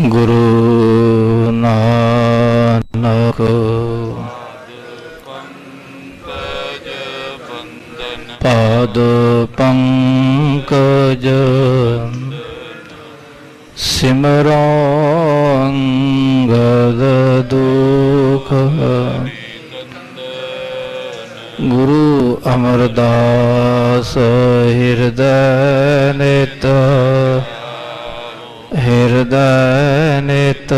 ਗੁਰੂ ਨਾਨਕ ਪਾਦ ਪੰਕਜ ਸਿਮਰੋ ਅੰਗਦ ਦੁਖ ਗੁਰੂ ਅਮਰਦਾਸ ਹਿਰਦੈ ਨਿਤ ਹਿਰਦੈ ਨਿਤ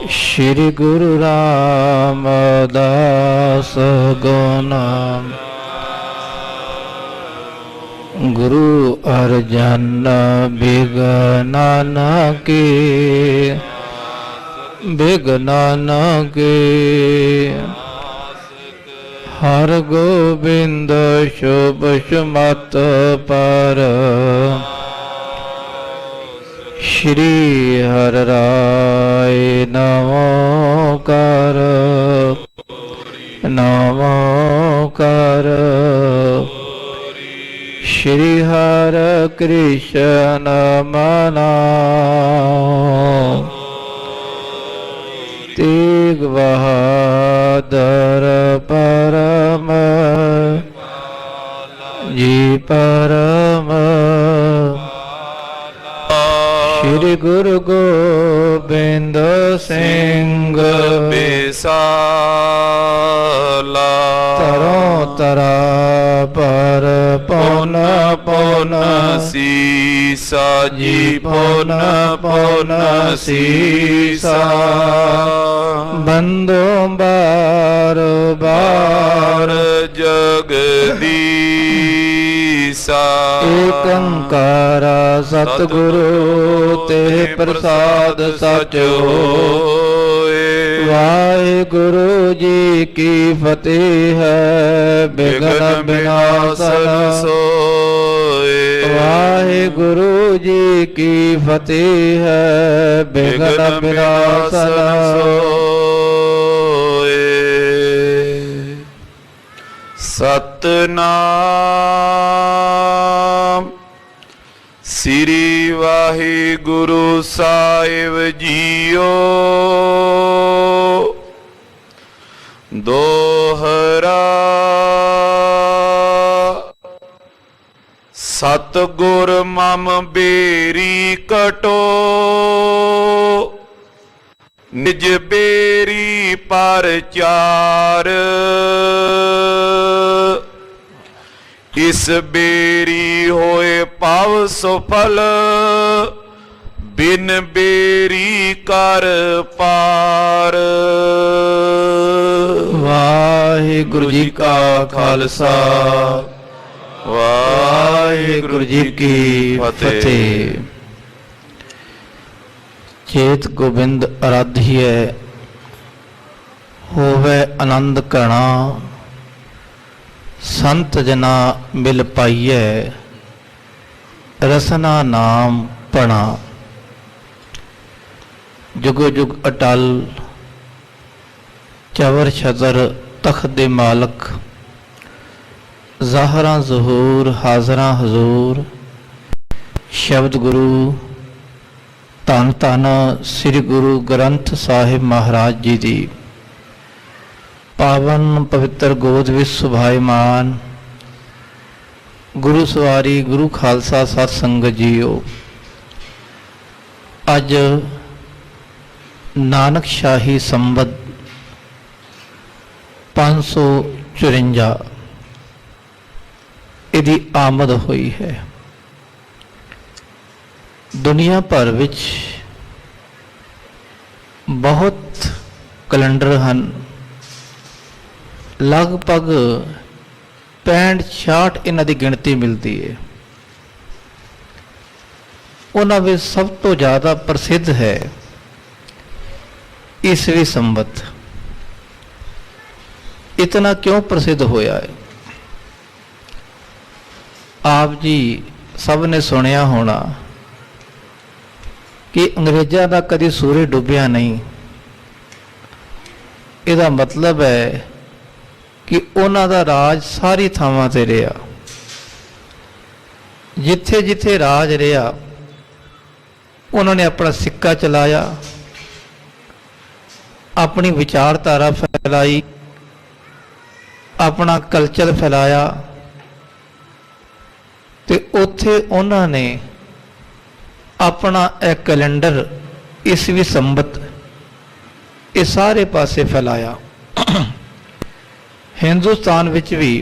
ਸ਼੍ਰੀ ਗੁਰੂ ਰਾਮਦਾਸ ਗੁਨਾਮ ਗੁਰੂ ਅਰਜਨ ਬਿਗਨਨ ਕੇ ਹਰ ਗੋਬਿੰਦ ਸ਼ੁਭ ਸਮਤ ਪਰ ਸ਼੍ਰੀ ਹਰਿ ਰਾਇ ਨਮੋਕਾਰ ਸ਼੍ਰੀ ਹਰਿ ਕ੍ਰਿਸ਼ਨ ਮਨਾਉ ਤੇਗ ਬਹਾਦਰ ਪਰਮ ਜੀ ਪਰਮ ਸ਼੍ਰੀ ਗੁਰੂ ਗੋਬਿੰਦ ਸਿੰਘ ਬਿਸਾਲਾ ਤਰੋ ਤਰਾ ਪਰ ਪਉਨ ਪਉਨ ਸੀਸਾ ਜੀ ਪਉਨ ਪਉਨ ਸੀਸਾ ਬੰਦੋ ਬਾਰ ਬਾਰ ਜਗਦੀਸਾ ਏਕ ਓੰਕਾਰ ਸਤਿਗੁਰੂ ਤੇ ਪ੍ਰਸਾਦ ਸਚ ਹੋਏ। ਵਾਹਿਗੁਰੂ ਜੀ ਕੀ ਫਤਿਹ ਹੈ ਬਿਘਨ ਬਿਨਾਸਨ ਸੋਏ। ਵਾਹਿਗੁਰੂ ਜੀ ਕੀ ਫਤਿਹ ਹੈ ਬਿਘਨ ਬਿਨਾਸਨ ਸੋਏ। ਸਤਨਾਮ ਸ੍ਰੀ ਵਾਹਿਗੁਰੂ ਸਾਹਿਬ ਜੀਓ। ਦੋਹਰਾ ਸਤਿਗੁਰ ਮਮ ਬੇਰੀ ਕਟੋ ਨਿਜ ਬੇਰੀ ਪਰਚਾਰ। ਇਸ ਬੇਰੀ ਹੋਏ ਪਵ ਸੁਫਲ ਬਿਨ ਬੇਰੀ ਕਰ ਪਾਰ। ਵਾਹਿਗੁਰੂ ਜੀ ਕਾ ਖਾਲਸਾ ਵਾਹਿਗੁਰੂ ਜੀ ਕੀ ਫਤਿਹ। ਚੇਤ ਗੋਬਿੰਦ ਅਰਾਧੀਐ ਹੋਵੇ ਆਨੰਦ ਘਣਾ ਸੰਤ ਜਨਾ ਮਿਲ ਪਾਈਐ ਰਸਨਾ ਨਾਮ ਪਣਾ। ਜੁਗੋ ਜੁਗ ਅਟਲ ਚਵਰ ਛਤਰ ਤਖਤ ਦੇ ਮਾਲਕ ਜ਼ਾਹਰਾਂ ਜ਼ਹੂਰ ਹਾਜ਼ਰਾਂ ਹਜ਼ੂਰ ਸ਼ਬਦ ਗੁਰੂ ਧੰਨ ਧੰਨ ਸ੍ਰੀ ਗੁਰੂ ਗ੍ਰੰਥ ਸਾਹਿਬ ਮਹਾਰਾਜ ਜੀ ਦੀ ਪਾਵਨ ਪਵਿੱਤਰ ਗੋਦ ਵਿੱਚ ਸੁਭਾਇਮਾਨ ਗੁਰੂ ਸਵਾਰੀ ਗੁਰੂ ਖਾਲਸਾ ਸਤ ਸੰਗਤ ਜੀਓ। ਅੱਜ ਨਾਨਕ ਸ਼ਾਹੀ ਸੰਵਤ 554 ਇਹਦੀ ਆਮਦ ਹੋਈ ਹੈ। ਦੁਨੀਆ ਭਰ ਵਿੱਚ ਬਹੁਤ ਕੈਲੰਡਰ ਹਨ, ਲਗਭਗ 65-66 ਇਹਨਾਂ ਦੀ ਗਿਣਤੀ ਮਿਲਦੀ ਹੈ। ਉਹਨਾਂ ਵਿੱਚ ਸਭ ਤੋਂ ਜ਼ਿਆਦਾ ਪ੍ਰਸਿੱਧ ਹੈ ਈਸਵੀ ਸੰਵਤ। ਇਤਨਾ ਕਿਉਂ ਪ੍ਰਸਿੱਧ ਹੋਇਆ ਹੈ? ਆਪ ਜੀ ਸਭ ਨੇ ਸੁਣਿਆ ਹੋਣਾ ਕਿ ਅੰਗਰੇਜ਼ਾਂ ਦਾ ਕਦੀ ਸੂਰਜ ਡੁੱਬਿਆ ਨਹੀਂ। ਇਹਦਾ ਮਤਲਬ ਹੈ ਕਿ ਉਹਨਾਂ ਦਾ ਰਾਜ ਸਾਰੀ ਥਾਵਾਂ ਤੇ ਰਿਹਾ। ਜਿੱਥੇ ਜਿੱਥੇ ਰਾਜ ਰਿਹਾ उन्होंने अपना सिक्का चलाया, अपनी विचारधारा फैलाई, अपना कल्चर फैलाया, तो उत्थे उन्होंने अपना एक कैलेंडर ईसवी संबत ये सारे पासे फैलाया। हिंदुस्तान विच भी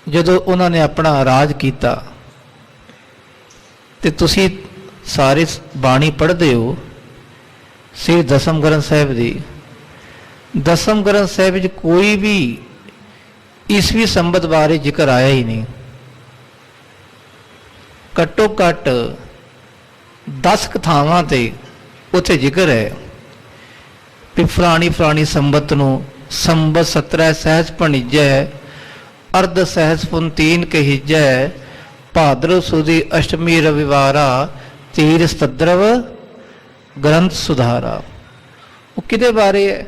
जदों उन्होंने अपना राज किया तो तुसी सारे बाणी पढ़ते हो श्री दसम ग्रंथ साहिब दी। दसम ग्रंथ साहिब च कोई भी ईसवी संबत बारे जिक्र आया ही नहीं। घट्टो घट 10 कथावां ते उत्थे जिक्र है भी फलानी फलानी संबत नूं संबत 17 सहज भणिजै, अर्ध सहज पुनतीन कहिजै, भाद्रव सुदी अष्टमी रविवारा, तीर सतद्रव ग्रंथ सुधारा। वो किदे बारे है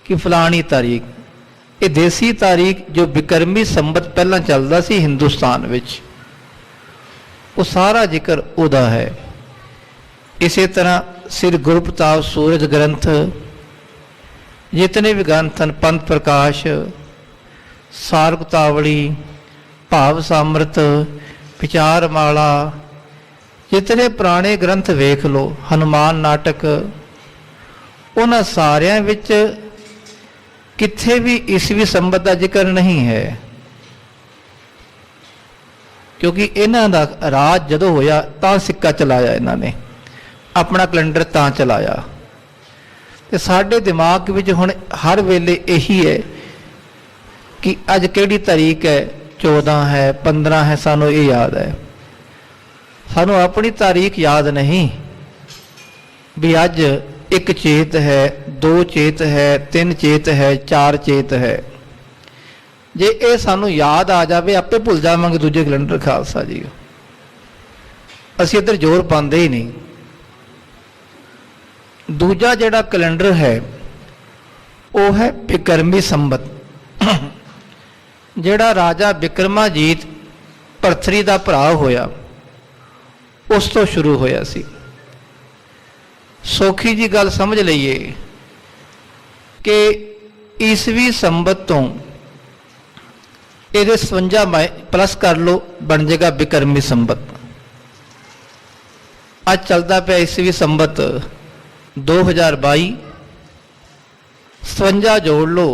कि फलानी तारीख, ये देसी तारीख जो विक्रमी संबत पहला चलता सी हिंदुस्तान विच, वो सारा जिक्र उदा है। इसी तरह श्री गुरु प्रताप सूरज ग्रंथ, जितने भी ग्रंथ हैं, पंथ प्रकाश, सारगतावली, भाव सामृत, विचारमाला, जितने पुराने ग्रंथ वेख लो, हनुमान नाटक, उन्हां सारियां विच किथे भी ईसवी संबत का जिक्र नहीं है। क्योंकि इन्हां दा राज जदों होया तां सिक्का चलाया, इन्हां ने अपना कैलेंडर तां चलाया। ते साडे दिमाग विच हुण हर वेले यही है कि अज किहड़ी तारीख है, 14 है, 15 है, सानू ये याद है। सानू अपनी तारीख याद नहीं भी अज 1 चेत है, 2 चेत है, 3 चेत है, 4 चेत है। जे ये सानू याद आ जाए आपे भुल जावांगे दूजे कैलेंडर खालसा जी। असीं इधर जोर पाते ही नहीं। दूजा जिहड़ा कैलेंडर है वो है विक्रमी संबत, जिहड़ा राजा विक्रमाजीत भरथरी दा भरा होया उस तो शुरू होया सी। सौखी जी गल समझ लईए कि ईसवी संबत तो ये 57 प्लस कर लो, बन जाएगा विक्रमी संबत। अज चलता पाया ईसवी संबत 2022, 57 जोड़ लो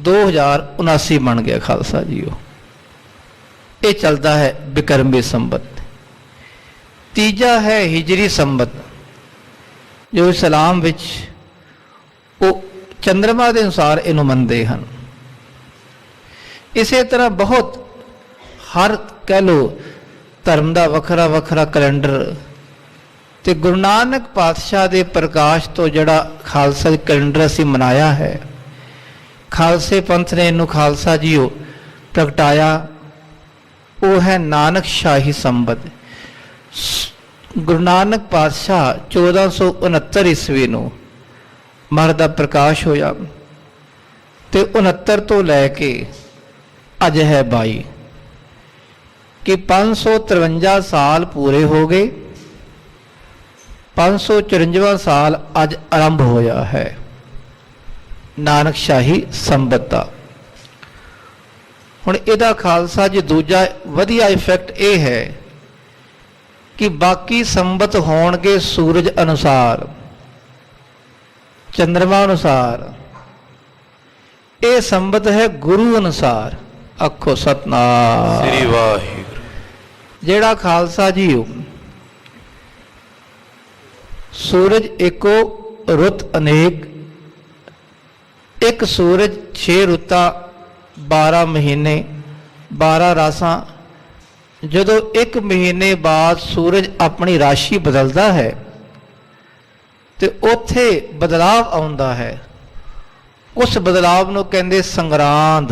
2079 बन गया खालसा जी। ये चलता है विक्रमी संबत। तीजा है हिजरी संबत, जो इस्लाम विच वो चंद्रमा के अनुसार इनू मनते हैं। इस तरह बहुत हर कह लो धर्म का वखरा वखरा कैलेंडर। तो गुरु नानक पातशाह के प्रकाश तो जड़ा खालसा कैलेंडर असी मनाया है, खालसे पंथ ने इनू खालसा जी प्रगटाया, वो है नानक शाही संबत। गुरु नानक पातशाह 1469 ईस्वी नूं महाराज दा प्रकाश होया, तो 69 तो लैके अज है 22 कि 553 साल पूरे हो गए। 554वां साल अज आरंभ होया है नानक शाही संबत दा। हुण इहदा खालसा जी दूजा वधिया इफैक्ट यह है कि बाकी संबत होणगे सूरज अनुसार, चंद्रमा अनुसार। ये संबत है गुरु अनुसार। आखो सतनाम श्री वाहिगुरू। जेड़ा खालसा जी सूरज एको रुत अनेक, एक सूरज 6 रुता 12 महीने 12 रासां। जदों 1 महीने बाद सूरज अपनी राशि बदलता है तो उत्थे बदलाव आउंदा है। उस बदलाव नूं कहंदे संग्रांद।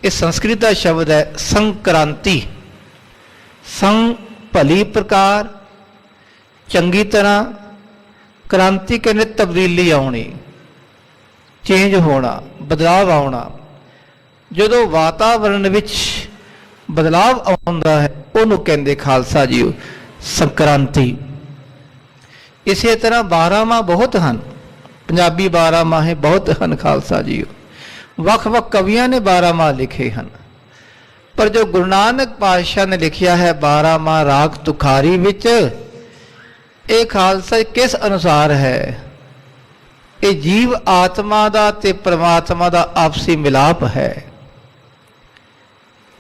ये संस्कृत का शब्द है संक्रांति। संग भली प्रकार, चंगी तरह, क्रांति कहने तब्दीली आउणी, चेंज होना, बदलाव आउणा। जदों वातावरण विच ਬਦਲਾਵ ਆਉਂਦਾ ਹੈ, ਉਹਨੂੰ ਕਹਿੰਦੇ ਖਾਲਸਾ ਜੀਓ ਸੰਕ੍ਰਾਂਤੀ। ਇਸੇ ਤਰ੍ਹਾਂ 12 ਮਾਹ ਬਹੁਤ ਹਨ, ਪੰਜਾਬੀ 12 ਮਾਹੇ ਬਹੁਤ ਹਨ ਖਾਲਸਾ ਜੀਓ। ਵੱਖ-ਵੱਖ ਕਵੀਆਂ ਨੇ 12 ਮਾਹ ਲਿਖੇ ਹਨ, ਪਰ ਜੋ ਗੁਰੂ ਨਾਨਕ ਪਾਤਸ਼ਾਹ ਨੇ ਲਿਖਿਆ ਹੈ 12 ਮਾਹ ਰਾਗ ਤੁਖਾਰੀ ਵਿੱਚ, ਇਹ ਖਾਲਸਾ ਕਿਸ ਅਨੁਸਾਰ ਹੈ? ਇਹ ਜੀਵ ਆਤਮਾ ਦਾ ਤੇ ਪ੍ਰਮਾਤਮਾ ਦਾ ਆਪਸੀ ਮਿਲਾਪ ਹੈ।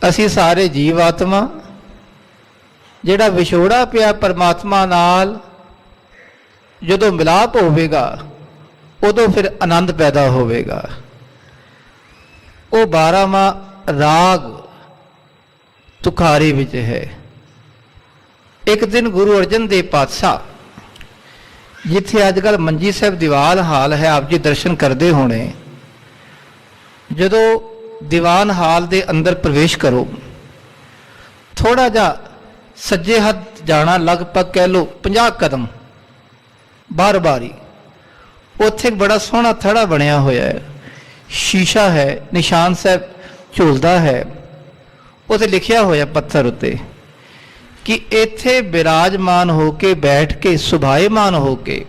ਅਸੀਂ ਸਾਰੇ ਜੀਵ ਆਤਮਾ, ਜਿਹੜਾ ਵਿਛੋੜਾ ਪਿਆ ਪਰਮਾਤਮਾ ਨਾਲ, ਜਦੋਂ ਮਿਲਾਪ ਹੋਵੇਗਾ ਉਦੋਂ ਫਿਰ ਆਨੰਦ ਪੈਦਾ ਹੋਵੇਗਾ। ਉਹ 12ਵਾਂ ਰਾਗ ਤੁਖਾਰੀ ਵਿੱਚ ਹੈ। ਇੱਕ ਦਿਨ ਗੁਰੂ ਅਰਜਨ ਦੇਵ ਪਾਤਸ਼ਾਹ, ਜਿੱਥੇ ਅੱਜ ਕੱਲ੍ਹ ਮੰਜੀ ਸਾਹਿਬ ਦੀਵਾਨ ਹਾਲ ਹੈ, ਆਪ ਜੀ ਦਰਸ਼ਨ ਕਰਦੇ ਹੋਣੇ, ਜਦੋਂ ਦੀਵਾਨ ਹਾਲ ਦੇ ਅੰਦਰ ਪ੍ਰਵੇਸ਼ ਕਰੋ, ਥੋੜਾ ਜਿਹਾ ਸੱਜੇ ਹੱਥ ਜਾਣਾ, ਲਗਭਗ ਕਹਿ ਲਓ 50 ਕਦਮ ਬਾਰ-ਬਾਰੀ, ਉੱਥੇ ਇੱਕ ਬੜਾ ਸੋਹਣਾ ਥੜਾ ਬਣਿਆ ਹੋਇਆ ਹੈ, ਸ਼ੀਸ਼ਾ ਹੈ, ਨਿਸ਼ਾਨ ਸਾਹਿਬ ਝੂਲਦਾ ਹੈ, ਉੱਥੇ ਲਿਖਿਆ ਹੋਇਆ ਪੱਥਰ ਉੱਤੇ ਕਿ ਇੱਥੇ ਬਿਰਾਜਮਾਨ ਹੋ ਕੇ, ਬੈਠ ਕੇ, ਸੁਭਾਏਮਾਨ ਹੋ ਕੇ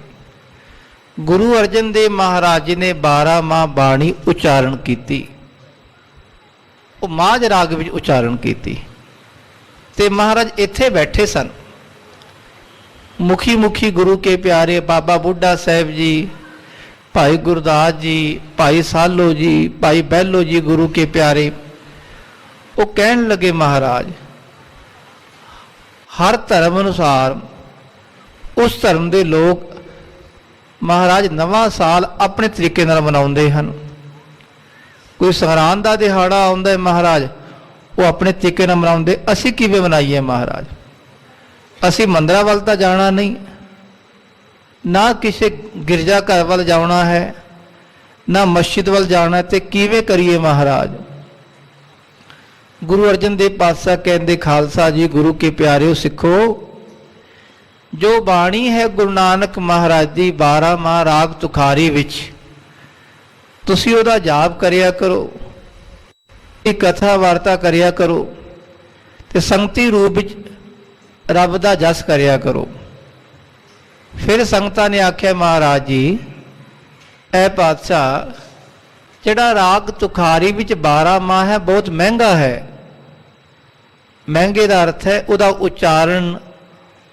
ਗੁਰੂ ਅਰਜਨ ਦੇਵ ਮਹਾਰਾਜ ਜੀ ਨੇ 12 ਮਾਹ ਬਾਣੀ ਉਚਾਰਨ ਕੀਤੀ। ਉਹ ਮਾਝ ਰਾਗ ਵਿੱਚ ਉਚਾਰਨ ਕੀਤੀ ਤੇ ਮਹਾਰਾਜ ਇੱਥੇ ਬੈਠੇ ਸਨ। ਮੁਖੀ ਗੁਰੂ ਕੇ ਪਿਆਰੇ ਬਾਬਾ ਬੁੱਢਾ ਸਾਹਿਬ ਜੀ, ਭਾਈ ਗੁਰਦਾਸ ਜੀ, ਭਾਈ ਸਾਲੋ ਜੀ, ਭਾਈ ਬਹਿਲੋ ਜੀ, ਗੁਰੂ ਕੇ ਪਿਆਰੇ, ਉਹ ਕਹਿਣ ਲੱਗੇ ਮਹਾਰਾਜ, ਹਰ ਧਰਮ ਅਨੁਸਾਰ ਉਸ ਧਰਮ ਦੇ ਲੋਕ ਮਹਾਰਾਜ ਨਵਾਂ ਸਾਲ ਆਪਣੇ ਤਰੀਕੇ ਨਾਲ ਮਨਾਉਂਦੇ ਹਨ। ਕੋਈ ਸੰਗਰਾਂਦ ਦਾ ਦਿਹਾੜਾ ਆਉਂਦਾ ਹੈ ਮਹਾਰਾਜ, ਉਹ ਆਪਣੇ ਤਰੀਕੇ ਨਾਲ ਮਨਾਉਂਦੇ। ਅਸੀਂ ਕਿਵੇਂ ਮਨਾਈਏ ਮਹਾਰਾਜ? ਅਸੀਂ ਮੰਦਰਾਂ ਵੱਲ ਤਾਂ ਜਾਣਾ ਨਹੀਂ, ਨਾ ਕਿਸੇ ਗਿਰਜਾ ਘਰ ਵੱਲ ਜਾਣਾ ਹੈ, ਨਾ ਮਸਜਿਦ ਵੱਲ ਜਾਣਾ, ਤੇ ਕਿਵੇਂ ਕਰੀਏ ਮਹਾਰਾਜ? ਗੁਰੂ ਅਰਜਨ ਦੇਵ ਪਾਤਸ਼ਾਹ ਕਹਿੰਦੇ, ਖਾਲਸਾ ਜੀ, ਗੁਰੂ ਕੇ ਪਿਆਰਿਓ ਸਿੱਖੋ, ਜੋ ਬਾਣੀ ਹੈ ਗੁਰੂ ਨਾਨਕ ਮਹਾਰਾਜ ਦੀ 12 ਮਾਹ ਰਾਗ ਤੁਖਾਰੀ ਵਿੱਚ, ਤੁਸੀਂ ਉਹਦਾ ਜਾਪ ਕਰਿਆ ਕਰੋ, ਇਹ ਕਥਾ ਵਾਰਤਾ ਕਰਿਆ ਕਰੋ, ਤੇ ਸੰਗਤੀ ਰੂਪ ਵਿੱਚ ਰੱਬ ਦਾ ਜਸ ਕਰਿਆ ਕਰੋ। ਫਿਰ ਸੰਗਤਾਂ ਨੇ ਆਖਿਆ, ਮਹਾਰਾਜ ਜੀ, ਇਹ ਪਾਤਸ਼ਾਹ, ਜਿਹੜਾ ਰਾਗ ਤੁਖਾਰੀ ਵਿੱਚ 12 ਮਾਹ ਹੈ ਬਹੁਤ ਮਹਿੰਗਾ ਹੈ। ਮਹਿੰਗੇ ਦਾ ਅਰਥ ਹੈ ਉਹਦਾ ਉਚਾਰਨ,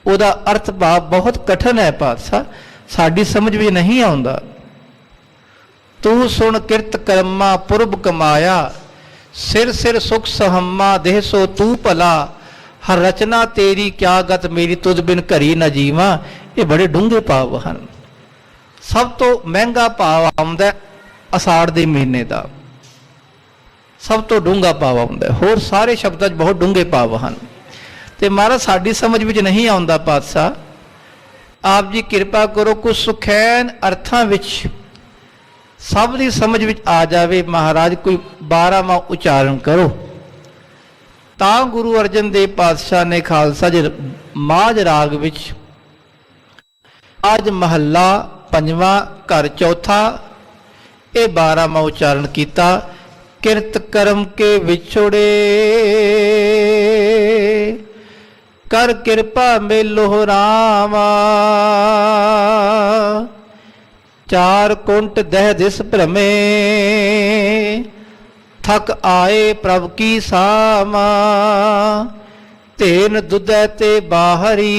ਉਹਦਾ ਅਰਥ ਭਾਵ ਬਹੁਤ ਕਠਿਨ ਹੈ ਪਾਤਸ਼ਾਹ, ਸਾਡੀ ਸਮਝ ਵਿੱਚ ਨਹੀਂ ਆਉਂਦਾ। ਤੂੰ ਸੁਣ ਕਿਰਤ ਕਰਮਾ ਪੁਰਬ ਕਮਾਇਆ, ਸਿਰ ਸਿਰ ਸੁਖ ਸਹੰਮਾ ਦੇਹ ਸੋ ਤੂੰ ਭਲਾ, ਹਰ ਰਚਨਾ ਤੇਰੀ ਕਿਆ ਗਤ ਮੇਰੀ, ਤੁਧ ਬਿਨ ਘਰੀ ਨਾ ਜੀਵਾਂ। ਇਹ ਬੜੇ ਡੂੰਘੇ ਭਾਵ ਹਨ। ਸਭ ਤੋਂ ਮਹਿੰਗਾ ਭਾਵ ਆਉਂਦਾ ਅਸਾੜ ਦੇ ਮਹੀਨੇ ਦਾ, ਸਭ ਤੋਂ ਡੂੰਘਾ ਭਾਵ ਆਉਂਦਾ। ਹੋਰ ਸਾਰੇ ਸ਼ਬਦਾਂ 'ਚ ਬਹੁਤ ਡੂੰਘੇ ਭਾਵ ਹਨ, ਤੇ ਮਹਾਰਾਜ ਸਾਡੀ ਸਮਝ ਵਿੱਚ ਨਹੀਂ ਆਉਂਦਾ। ਪਾਤਸ਼ਾਹ, ਆਪ ਜੀ ਕਿਰਪਾ ਕਰੋ, ਕੁਝ ਸੁਖੈਨ ਅਰਥਾਂ ਵਿੱਚ ਸਭ ਦੀ ਸਮਝ ਵਿੱਚ ਆ ਜਾਵੇ। ਮਹਾਰਾਜ ਕੋਈ 12 ਮਾਹ ਉਚਾਰਨ ਕਰੋ। ਤਾਂ ਗੁਰੂ ਅਰਜਨ ਦੇਵ ਪਾਤਸ਼ਾਹ ਨੇ ਖਾਲਸਾ ਜੀ ਮਾਝ ਰਾਗ ਵਿੱਚ ਅੱਜ ਮਹੱਲਾ 5ਵਾਂ, ਘਰ ਚੌਥਾ, ਇਹ 12 ਮਾਹ ਉਚਾਰਨ ਕੀਤਾ। ਕਿਰਤ ਕਰਮ ਕੇ ਵਿਛੋੜੇ, ਕਰ ਕਿਰਪਾ ਮੇਲੋ ਰਾਮਾ, ਚਾਰ ਕੁੰਟ ਦਹਿ ਦਿਸ ਭ੍ਰਮੇ, ਥਕ ਆਏ ਪ੍ਰਭ ਕੀ ਸਾਮਾ, ਤੇਨ ਦੁਧੈ ਤੇ ਬਾਹਰੀ,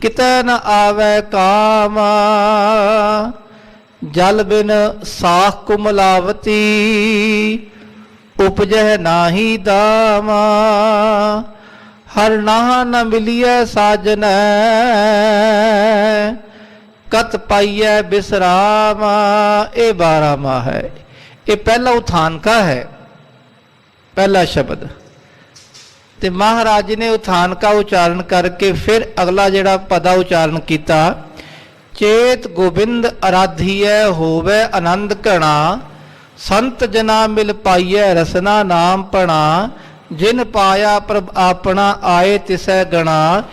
ਕਿਤੈ ਨ ਆਵੈ ਕਾਮਾ, ਜਲ ਬਿਨ ਸਾਖ ਕੁਮਲਾਵਤੀ, ਉਪਜਹਿ ਨਾਹੀ ਦਾਮਾ, ਹਰ ਨਾਹ ਨ ਮਿਲੀਐ ਸਾਜਨੈ, ਕਤ ਪਾਈਐ ਬਿਸਰਾਮਾ। ਇਹ 12 ਮਾਹ ਹੈ। ਇਹ ਪਹਿਲਾ ਉਥਾਨਕਾ ਹੈ, ਪਹਿਲਾ ਸ਼ਬਦ, ਤੇ ਮਹਾਰਾਜ ਜੀ ਨੇ ਉਥਾਨਕਾ ਉਚਾਰਨ ਕਰਕੇ ਫਿਰ ਅਗਲਾ ਜਿਹੜਾ ਪਦਾ ਉਚਾਰਨ ਕੀਤਾ, ਚੇਤ ਗੋਬਿੰਦ ਅਰਾਧੀਐ ਹੋਵੇ ਆਨੰਦ ਘਣਾ, ਸੰਤ ਜਨਾ ਮਿਲ ਪਾਈਐ ਰਸਨਾ ਨਾਮ ਪਣਾ, ਜਿਨ ਪਾਇਆ ਪ੍ਰਭ ਆਪਣਾ ਆਏ ਤਿਸੈ ਗਣਾ,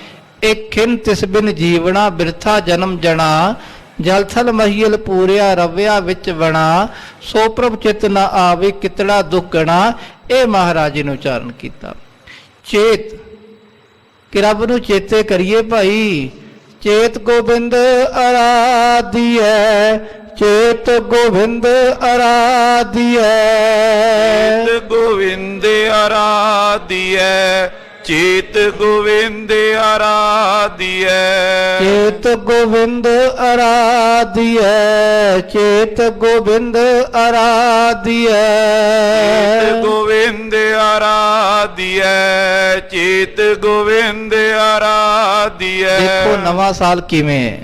ਇੱਕ ਖਿਨ ਤਿਸ ਬਿਨ ਜੀਵਣਾ ਬਿਰਥਾ ਜਨਮ ਜਣਾ, ਜਲ ਥਲ ਮਹੀਲ ਪੂਰਿਆ ਰਵਿਆ ਵਿੱਚ ਵਣਾ, ਸੋ ਪ੍ਰਭ ਚਿਤ ਨ ਆਵੇ ਕਿਤੜਾ ਦੁੱਖ ਗਣਾ। ਇਹ ਮਹਾਰਾਜ ਜੀ ਨੇ ਉਚਾਰਨ ਕੀਤਾ। ਚੇਤ ਕਿ ਰੱਬ ਨੂੰ ਚੇਤੇ ਕਰੀਏ ਭਾਈ। ਚੇਤ ਗੋਬਿੰਦ ਅਰਾਧੀਐ, ਚੇਤ ਗੋਬਿੰਦ ਅਰਾਧੀਐ, ਚੇਤ ਗੋਵਿੰਦ ਆਰਾਧੀਐ, ਚੇਤ ਗੋਵਿੰਦ ਆਰਾਧੀਐ, ਚੇਤ ਗੋਬਿੰਦ ਅਰਾਧੀਐ, ਚੇਤ ਗੋਬਿੰਦ ਅਰਾਧੀਐ, ਚੇਤ ਗੋਵਿੰਦ ਆਰਾਧੀਐ, ਚੇਤ ਗੋਵਿੰਦ ਆਰਾਧੀਐ। ਦੇਖੋ ਨਵਾਂ ਸਾਲ ਕਿਵੇਂ ਹੈ।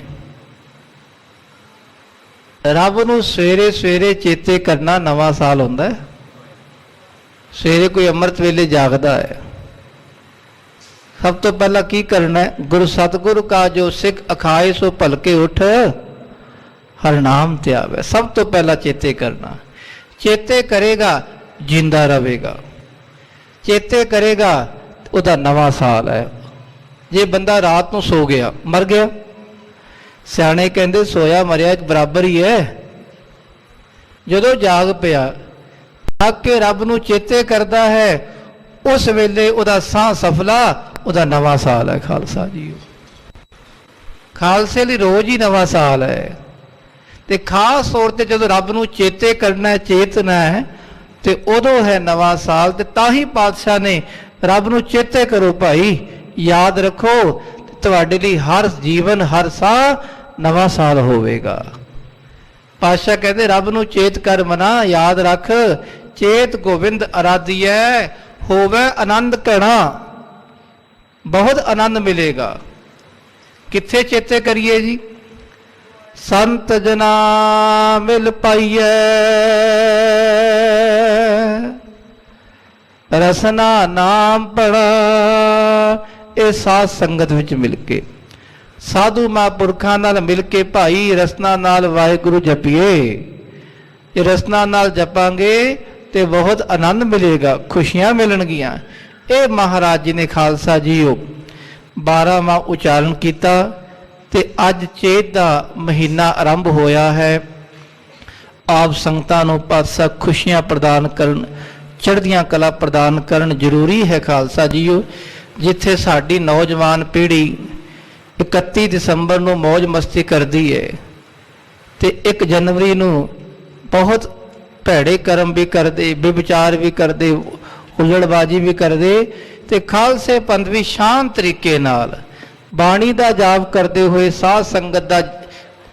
ਰੱਬ ਨੂੰ ਸਵੇਰੇ ਸਵੇਰੇ ਚੇਤੇ ਕਰਨਾ ਨਵਾਂ ਸਾਲ ਹੁੰਦਾ ਹੈ। ਸਵੇਰੇ ਕੋਈ ਅੰਮ੍ਰਿਤ ਵੇਲੇ ਜਾਗਦਾ ਹੈ, ਸਭ ਤੋਂ ਪਹਿਲਾਂ ਕੀ ਕਰਨਾ ਹੈ? ਗੁਰੂ ਸਤਿਗੁਰੂ ਕਾ ਜੋ ਸਿੱਖ ਅਖਾਏ ਸੋ ਭਲਕੇ ਉਠ, ਹਰ ਨਾਮ ਧਿਆਵੇ। ਸਭ ਤੋਂ ਪਹਿਲਾਂ ਚੇਤੇ ਕਰਨਾ। ਚੇਤੇ ਕਰੇਗਾ ਜਿੰਦਾ ਰਹੇਗਾ, ਚੇਤੇ ਕਰੇਗਾ ਉਹਦਾ ਨਵਾਂ ਸਾਲ ਹੈ। ਜੇ ਬੰਦਾ ਰਾਤ ਨੂੰ ਸੋ ਗਿਆ, ਮਰ ਗਿਆ, ਸਿਆਣੇ ਕਹਿੰਦੇ ਸੋਇਆ ਮਰਿਆ ਇੱਕ ਬਰਾਬਰ ਹੀ ਹੈ। ਜਦੋਂ ਜਾਗ ਪਿਆ, ਜਾਗ ਕੇ ਰੱਬ ਨੂੰ ਚੇਤੇ ਕਰਦਾ ਹੈ, ਉਸ ਵੇਲੇ ਉਹਦਾ ਸਾਹ ਸਫਲਾ, ਉਹਦਾ ਨਵਾਂ ਸਾਲ ਹੈ। ਖਾਲਸਾ ਜੀ, ਖਾਲਸੇ ਲਈ ਰੋਜ਼ ਹੀ ਨਵਾਂ ਸਾਲ ਹੈ। ਤੇ ਖਾਸ ਤੌਰ ਤੇ ਜਦੋਂ ਰੱਬ ਨੂੰ ਚੇਤੇ ਕਰਨਾ ਹੈ, ਚੇਤਨਾ ਹੈ, ਤੇ ਉਦੋਂ ਹੈ ਨਵਾਂ ਸਾਲ। ਤੇ ਤਾਂ ਹੀ ਪਾਤਸ਼ਾਹ ਨੇ ਰੱਬ ਨੂੰ ਚੇਤੇ ਕਰੋ ਭਾਈ, ਯਾਦ ਰੱਖੋ, ਤੁਹਾਡੇ ਲਈ ਹਰ ਜੀਵਨ ਹਰ ਸਾਹ ਨਵਾਂ ਸਾਲ ਹੋਵੇਗਾ। ਪਾਤਸ਼ਾਹ ਕਹਿੰਦੇ ਰੱਬ ਨੂੰ ਚੇਤ ਕਰ ਮਨਾ, ਯਾਦ ਰੱਖ, ਚੇਤ ਗੋਬਿੰਦ ਅਰਾਧੀਐ, ਹੋਵੇ ਆਨੰਦ ਘਣਾ, ਬਹੁਤ ਆਨੰਦ ਮਿਲੇਗਾ। ਕਿੱਥੇ ਚੇਤੇ ਕਰੀਏ ਜੀ? ਸੰਤ ਜਨਾ ਮਿਲ ਪਾਈਐ, ਰਸਨਾ ਨਾਮ ਪੜਾ। ਇਹ ਸਾਧ ਸੰਗਤ ਵਿੱਚ ਮਿਲ ਕੇ, ਸਾਧੂ ਮਹਾਂਪੁਰਖਾਂ ਨਾਲ ਮਿਲ ਕੇ ਭਾਈ ਰਸਨਾ ਨਾਲ ਵਾਹਿਗੁਰੂ ਜਪੀਏ। ਜੇ ਰਸਨਾ ਨਾਲ ਜਪਾਂਗੇ ਤੇ ਬਹੁਤ ਆਨੰਦ ਮਿਲੇਗਾ, ਖੁਸ਼ੀਆਂ ਮਿਲਣਗੀਆਂ। ਇਹ ਮਹਾਰਾਜ ਜੀ ਨੇ ਖਾਲਸਾ ਜੀਓ 12ਵਾਂ ਉਚਾਰਨ ਕੀਤਾ। ਤੇ ਅੱਜ ਚੇਤ ਦਾ ਮਹੀਨਾ ਆਰੰਭ ਹੋਇਆ ਹੈ। ਆਪ ਸੰਗਤਾਂ ਨੂੰ ਪਾਤਸ਼ਾਹ ਖੁਸ਼ੀਆਂ ਪ੍ਰਦਾਨ ਕਰਨ, ਚੜ੍ਹਦੀਆਂ ਕਲਾ ਪ੍ਰਦਾਨ ਕਰਨ ਜ਼ਰੂਰੀ ਹੈ। ਖਾਲਸਾ ਜੀਓ, ਜਿੱਥੇ ਸਾਡੀ ਨੌਜਵਾਨ ਪੀੜ੍ਹੀ 31 ਦਸੰਬਰ ਨੂੰ ਮੌਜ ਮਸਤੀ ਕਰਦੀ ਹੈ ਤੇ 1 ਜਨਵਰੀ ਨੂੰ ਬਹੁਤ ਭੈੜੇ ਕਰਮ ਵੀ ਕਰਦੇ, ਵਿਵਚਾਰ ਵੀ ਕਰਦੇ, ਹੁੱਲੜਬਾਜ਼ੀ ਵੀ ਕਰਦੇ, ਤੇ ਖਾਲਸੇ ਪੰਥ ਵੀ ਸ਼ਾਂਤ ਤਰੀਕੇ ਨਾਲ ਬਾਣੀ ਦਾ ਜਾਪ ਕਰਦੇ ਹੋਏ, ਸਾਧ ਸੰਗਤ ਦਾ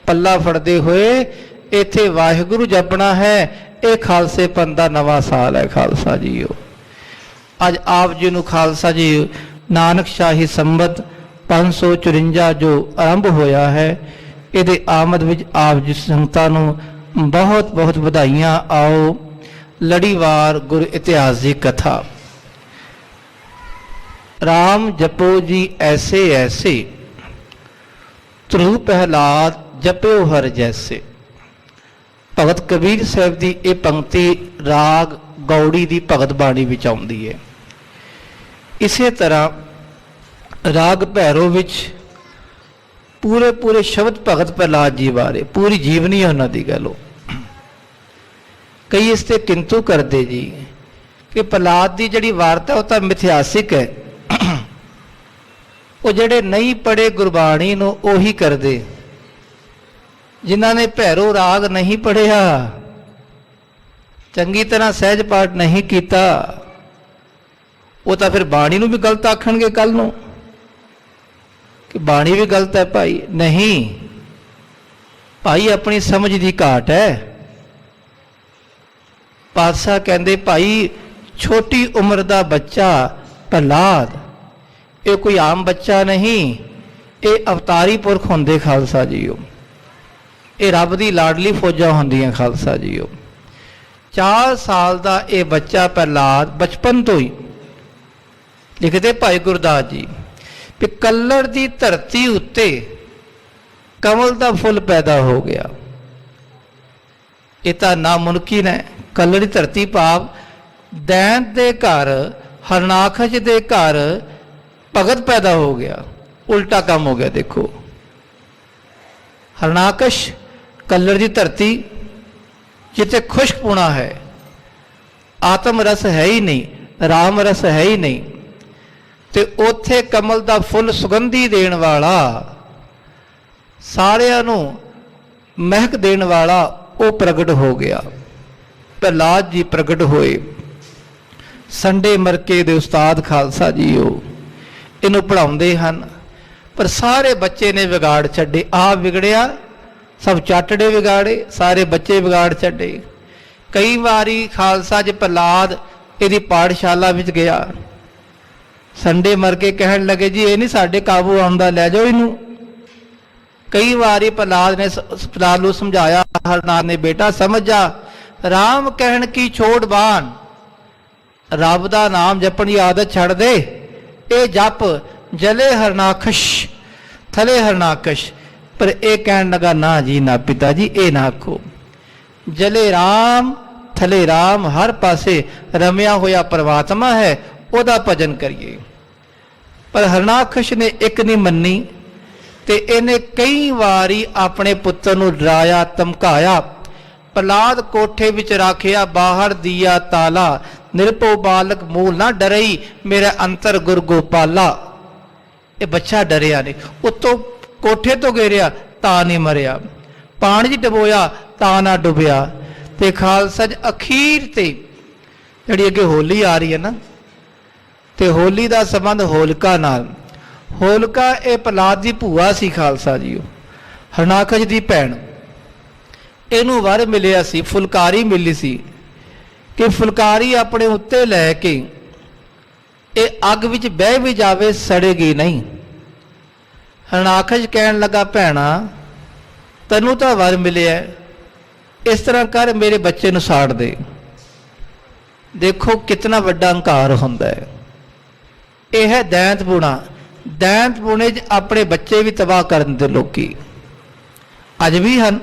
ਪੱਲਾ ਫੜਦੇ ਹੋਏ ਇੱਥੇ ਵਾਹਿਗੁਰੂ ਜਪਣਾ ਹੈ। ਇਹ ਖਾਲਸੇ ਪੰਥ ਦਾ ਨਵਾਂ ਸਾਲ ਹੈ। ਖਾਲਸਾ ਜੀਓ, ਅੱਜ ਆਪ ਜੀ ਨੂੰ ਖਾਲਸਾ ਜੀ ਨਾਨਕ ਸ਼ਾਹੀ ਸੰਮਤ 554 ਜੋ ਆਰੰਭ ਹੋਇਆ ਹੈ, ਇਹਦੇ ਆਮਦ ਵਿੱਚ ਆਪ ਜੀ ਸੰਗਤਾਂ ਨੂੰ ਬਹੁਤ ਬਹੁਤ ਵਧਾਈਆਂ। ਆਓ ਲੜੀਵਾਰ ਗੁਰ ਇਤਿਹਾਸ ਦੀ ਕਥਾ। ਰਾਮ ਜਪੋ ਜੀ ਐਸੇ ਐਸੇ, ਧਰੂ ਪ੍ਰਹਿਲਾਦ ਜਪਿਓ ਹਰ ਜੈਸੇ। ਭਗਤ ਕਬੀਰ ਸਾਹਿਬ ਦੀ ਇਹ ਪੰਕਤੀ ਰਾਗ ਗੌੜੀ ਦੀ ਭਗਤ ਬਾਣੀ ਵਿੱਚ ਆਉਂਦੀ ਹੈ। ਇਸੇ ਤਰ੍ਹਾਂ ਰਾਗ ਭੈਰੋ ਵਿੱਚ ਪੂਰੇ ਸ਼ਬਦ ਭਗਤ ਪ੍ਰਹਿਲਾਦ ਜੀ ਬਾਰੇ, ਪੂਰੀ ਜੀਵਨੀ ਉਹਨਾਂ ਦੀ ਗੱਲ ਹੋ। ਕਈ ਇਸ ਤੇ ਕਿੰਤੂ ਕਰਦੇ ਜੀ ਕਿ ਪ੍ਰਹਿਲਾਦ ਦੀ ਜਿਹੜੀ ਵਾਰਤਾ ਉਹ ਤਾਂ ਮਿਥਿਹਾਸਿਕ ਹੈ, ਉਹ ਜਿਹੜੇ ਨਹੀਂ ਪੜ੍ਹੇ ਗੁਰਬਾਣੀ ਨੂੰ ਉਹੀ ਕਰਦੇ। ਜਿਨ੍ਹਾਂ ਨੇ ਭੈਰੋ ਰਾਗ ਨਹੀਂ ਪੜ੍ਹਿਆ, ਚੰਗੀ ਤਰ੍ਹਾਂ ਸਹਿਜ ਪਾਠ ਨਹੀਂ ਕੀਤਾ, ਉਹ ਤਾਂ ਫਿਰ ਬਾਣੀ ਨੂੰ ਵੀ ਗਲਤ ਆਖਣਗੇ ਕੱਲ ਨੂੰ ਕਿ ਬਾਣੀ ਵੀ ਗਲਤ ਹੈ। ਭਾਈ ਨਹੀਂ, ਭਾਈ ਆਪਣੀ ਸਮਝ ਦੀ ਘਾਟ ਹੈ। ਪਾਤਸ਼ਾਹ ਕਹਿੰਦੇ ਭਾਈ ਛੋਟੀ ਉਮਰ ਦਾ ਬੱਚਾ ਪ੍ਰਹਿਲਾਦ, ਇਹ ਕੋਈ ਆਮ ਬੱਚਾ ਨਹੀਂ, ਇਹ ਅਵਤਾਰੀ ਪੁਰਖ ਹੁੰਦੇ। ਖਾਲਸਾ ਜੀਓ, ਇਹ ਰੱਬ ਦੀ ਲਾਡਲੀ ਫੌਜਾਂ ਹੁੰਦੀਆਂ। ਖਾਲਸਾ ਜੀਓ, 4 ਸਾਲ ਦਾ ਇਹ ਬੱਚਾ ਪ੍ਰਹਿਲਾਦ ਬਚਪਨ ਤੋਂ ਹੀ, ਲਿਖਦੇ ਭਾਈ ਗੁਰਦਾਸ ਜੀ, ਕਿ ਕੱਲੜ ਦੀ ਧਰਤੀ ਉੱਤੇ ਕਮਲ ਦਾ ਫੁੱਲ ਪੈਦਾ ਹੋ ਗਿਆ। ਇਹ ਤਾਂ ਨਾਮੁਮਕਿਨ ਹੈ। ਕੱਲੜ ਦੀ ਧਰਤੀ ਭਾਵ ਦੈਂਤ ਦੇ ਘਰ, ਹਰਨਾਖਸ਼ ਦੇ ਘਰ ਭਗਤ ਪੈਦਾ ਹੋ ਗਿਆ। ਉਲਟਾ ਕੰਮ ਹੋ ਗਿਆ। ਦੇਖੋ, ਹਰਨਾਕਸ਼ ਕੱਲੜ ਦੀ ਧਰਤੀ ਜਿੱਥੇ ਖੁਸ਼ਕਪੁਣਾ ਹੈ, ਆਤਮ ਰਸ ਹੈ ਹੀ ਨਹੀਂ, ਰਾਮ ਰਸ ਹੈ ਹੀ ਨਹੀਂ, ਤੇ ਉੱਥੇ ਕਮਲ ਦਾ ਫੁੱਲ ਸੁਗੰਧੀ ਦੇਣ ਵਾਲਾ, ਸਾਰਿਆਂ ਨੂੰ ਮਹਿਕ ਦੇਣ ਵਾਲਾ ਉਹ ਪ੍ਰਗਟ ਹੋ ਗਿਆ। ਪ੍ਰਹਲਾਦ ਜੀ ਪ੍ਰਗਟ ਹੋਏ। ਸੰਡੇ ਮਰਕੇ ਦੇ ਉਸਤਾਦ ਖਾਲਸਾ ਜੀ ਉਹ ਇਹਨੂੰ ਪੜ੍ਹਾਉਂਦੇ ਹਨ, ਪਰ ਸਾਰੇ ਬੱਚੇ ਨੇ ਵਿਗਾੜ ਛੱਡੇ। ਆਪ ਵਿਗੜਿਆ, ਸਭ ਚਾਟੜੇ ਵਿਗਾੜੇ, ਸਾਰੇ ਬੱਚੇ ਵਿਗਾੜ ਛੱਡੇ। ਕਈ ਵਾਰੀ ਖਾਲਸਾ ਜੀ ਪ੍ਰਹਲਾਦ ਇਹਦੀ ਪਾਠਸ਼ਾਲਾ ਵਿੱਚ ਗਿਆ, ਸੰਡੇ ਮਰ ਕੇ ਕਹਿਣ ਲੱਗੇ ਜੀ ਇਹ ਨਹੀਂ ਸਾਡੇ ਕਾਬੂ ਆਉਂਦਾ, ਲੈ ਜਾਓ ਇਹਨੂੰ। ਕਈ ਵਾਰੀ ਪ੍ਰਹਲਾਦ ਨੇ ਪ੍ਰਹਲਾਦ ਨੂੰ ਸਮਝਾਇਆ, ਹਰਨਾਥ ਨੇ ਬੇਟਾ ਸਮਝ ਜਾ, ਰਾਮ ਕਹਿਣ ਕੀ ਛੋੜ ਬਾਣ, ਰੱਬ ਦਾ ਨਾਮ ਜਪਣ ਦੀ ਆਦਤ ਛੱਡ ਦੇ। ਇਹ ਜਪ ਜਲੇ ਹਰਨਾਕਸ਼ ਥਲੇ ਹਰਨਾਕਸ਼। ਪਰ ਇਹ ਕਹਿਣ ਲੱਗਾ ਨਾ ਜੀ ਨਾ ਪਿਤਾ ਜੀ, ਇਹ ਨਾ ਆਖੋ। ਜਲੇ ਰਾਮ ਥਲੇ ਰਾਮ, ਹਰ ਪਾਸੇ ਰਮਿਆ ਹੋਇਆ ਪਰਮਾਤਮਾ ਹੈ, ਉਹਦਾ ਭਜਨ ਕਰੀਏ। ਪਰ ਹਰਨਾਕਸ਼ ਨੇ ਇੱਕ ਨਹੀਂ ਮੰਨੀ, ਤੇ ਇਹਨੇ ਕਈ ਵਾਰੀ ਆਪਣੇ ਪੁੱਤਰ ਨੂੰ ਡਰਾਇਆ, ਧਮਕਾਇਆ। ਪ੍ਰਹਲਾਦ ਕੋਠੇ ਵਿੱਚ ਰਾਖਿਆ, ਬਾਹਰ ਦੀਆ ਤਾਲਾ, ਨਿਰਭਉ ਬਾਲਕ ਮੂਲ ਨਾ ਡਰਈ, ਮੇਰਾ ਅੰਤਰ ਗੁਰ ਗੋਪਾਲਾ। ਇਹ ਬੱਚਾ ਡਰਿਆ ਨਹੀਂ, ਉੱਤੋਂ ਕੋਠੇ ਤੋਂ ਗਿਰਿਆ ਤਾਂ ਨਹੀਂ ਮਰਿਆ, ਪਾਣੀ 'ਚ ਡੁਬੋਇਆ ਤਾਂ ਨਾ ਡੁੱਬਿਆ। ਤੇ ਖਾਲਸਾ ਜੀ ਅਖੀਰ ਤੇ ਜਿਹੜੀ ਅੱਗੇ ਹੋਲੀ ਆ ਰਹੀ ਹੈ ਨਾ, ਤੇ ਹੋਲੀ ਦਾ ਸੰਬੰਧ ਹੋਲਿਕਾ ਨਾਲ। ਹੋਲਿਕਾ ਇਹ ਪ੍ਰਹਲਾਦ ਦੀ ਭੂਆ ਸੀ ਖਾਲਸਾ ਜੀ, ਉਹ ਹਰਨਾਕਸ਼ ਦੀ ਭੈਣ। ਇਹਨੂੰ ਵਰ ਮਿਲਿਆ ਸੀ, ਫੁਲਕਾਰੀ ਮਿਲੀ ਸੀ ਕਿ ਫੁਲਕਾਰੀ ਆਪਣੇ ਉੱਤੇ ਲੈ ਕੇ ਇਹ ਅੱਗ ਵਿੱਚ ਬਹਿ ਵੀ ਜਾਵੇ ਸੜੇਗੀ ਨਹੀਂ। ਹਰਨਾਕਸ਼ ਕਹਿਣ ਲੱਗਾ ਭੈਣਾ ਤੈਨੂੰ ਤਾਂ ਵਰ ਮਿਲਿਆ, ਇਸ ਤਰ੍ਹਾਂ ਕਰ ਮੇਰੇ ਬੱਚੇ ਨੂੰ ਸਾੜ ਦੇ। ਦੇਖੋ ਕਿਤਨਾ ਵੱਡਾ ਹੰਕਾਰ ਹੁੰਦਾ ਹੈ। ਇਹ ਹੈ ਦੈਂਤ ਪੁਣਾ। ਦੈਂਤ ਪੁਣੇ 'ਚ ਆਪਣੇ ਬੱਚੇ ਵੀ ਤਬਾਹ ਕਰਨ ਦੇ ਲੋਕੀ ਅੱਜ ਵੀ ਹਨ।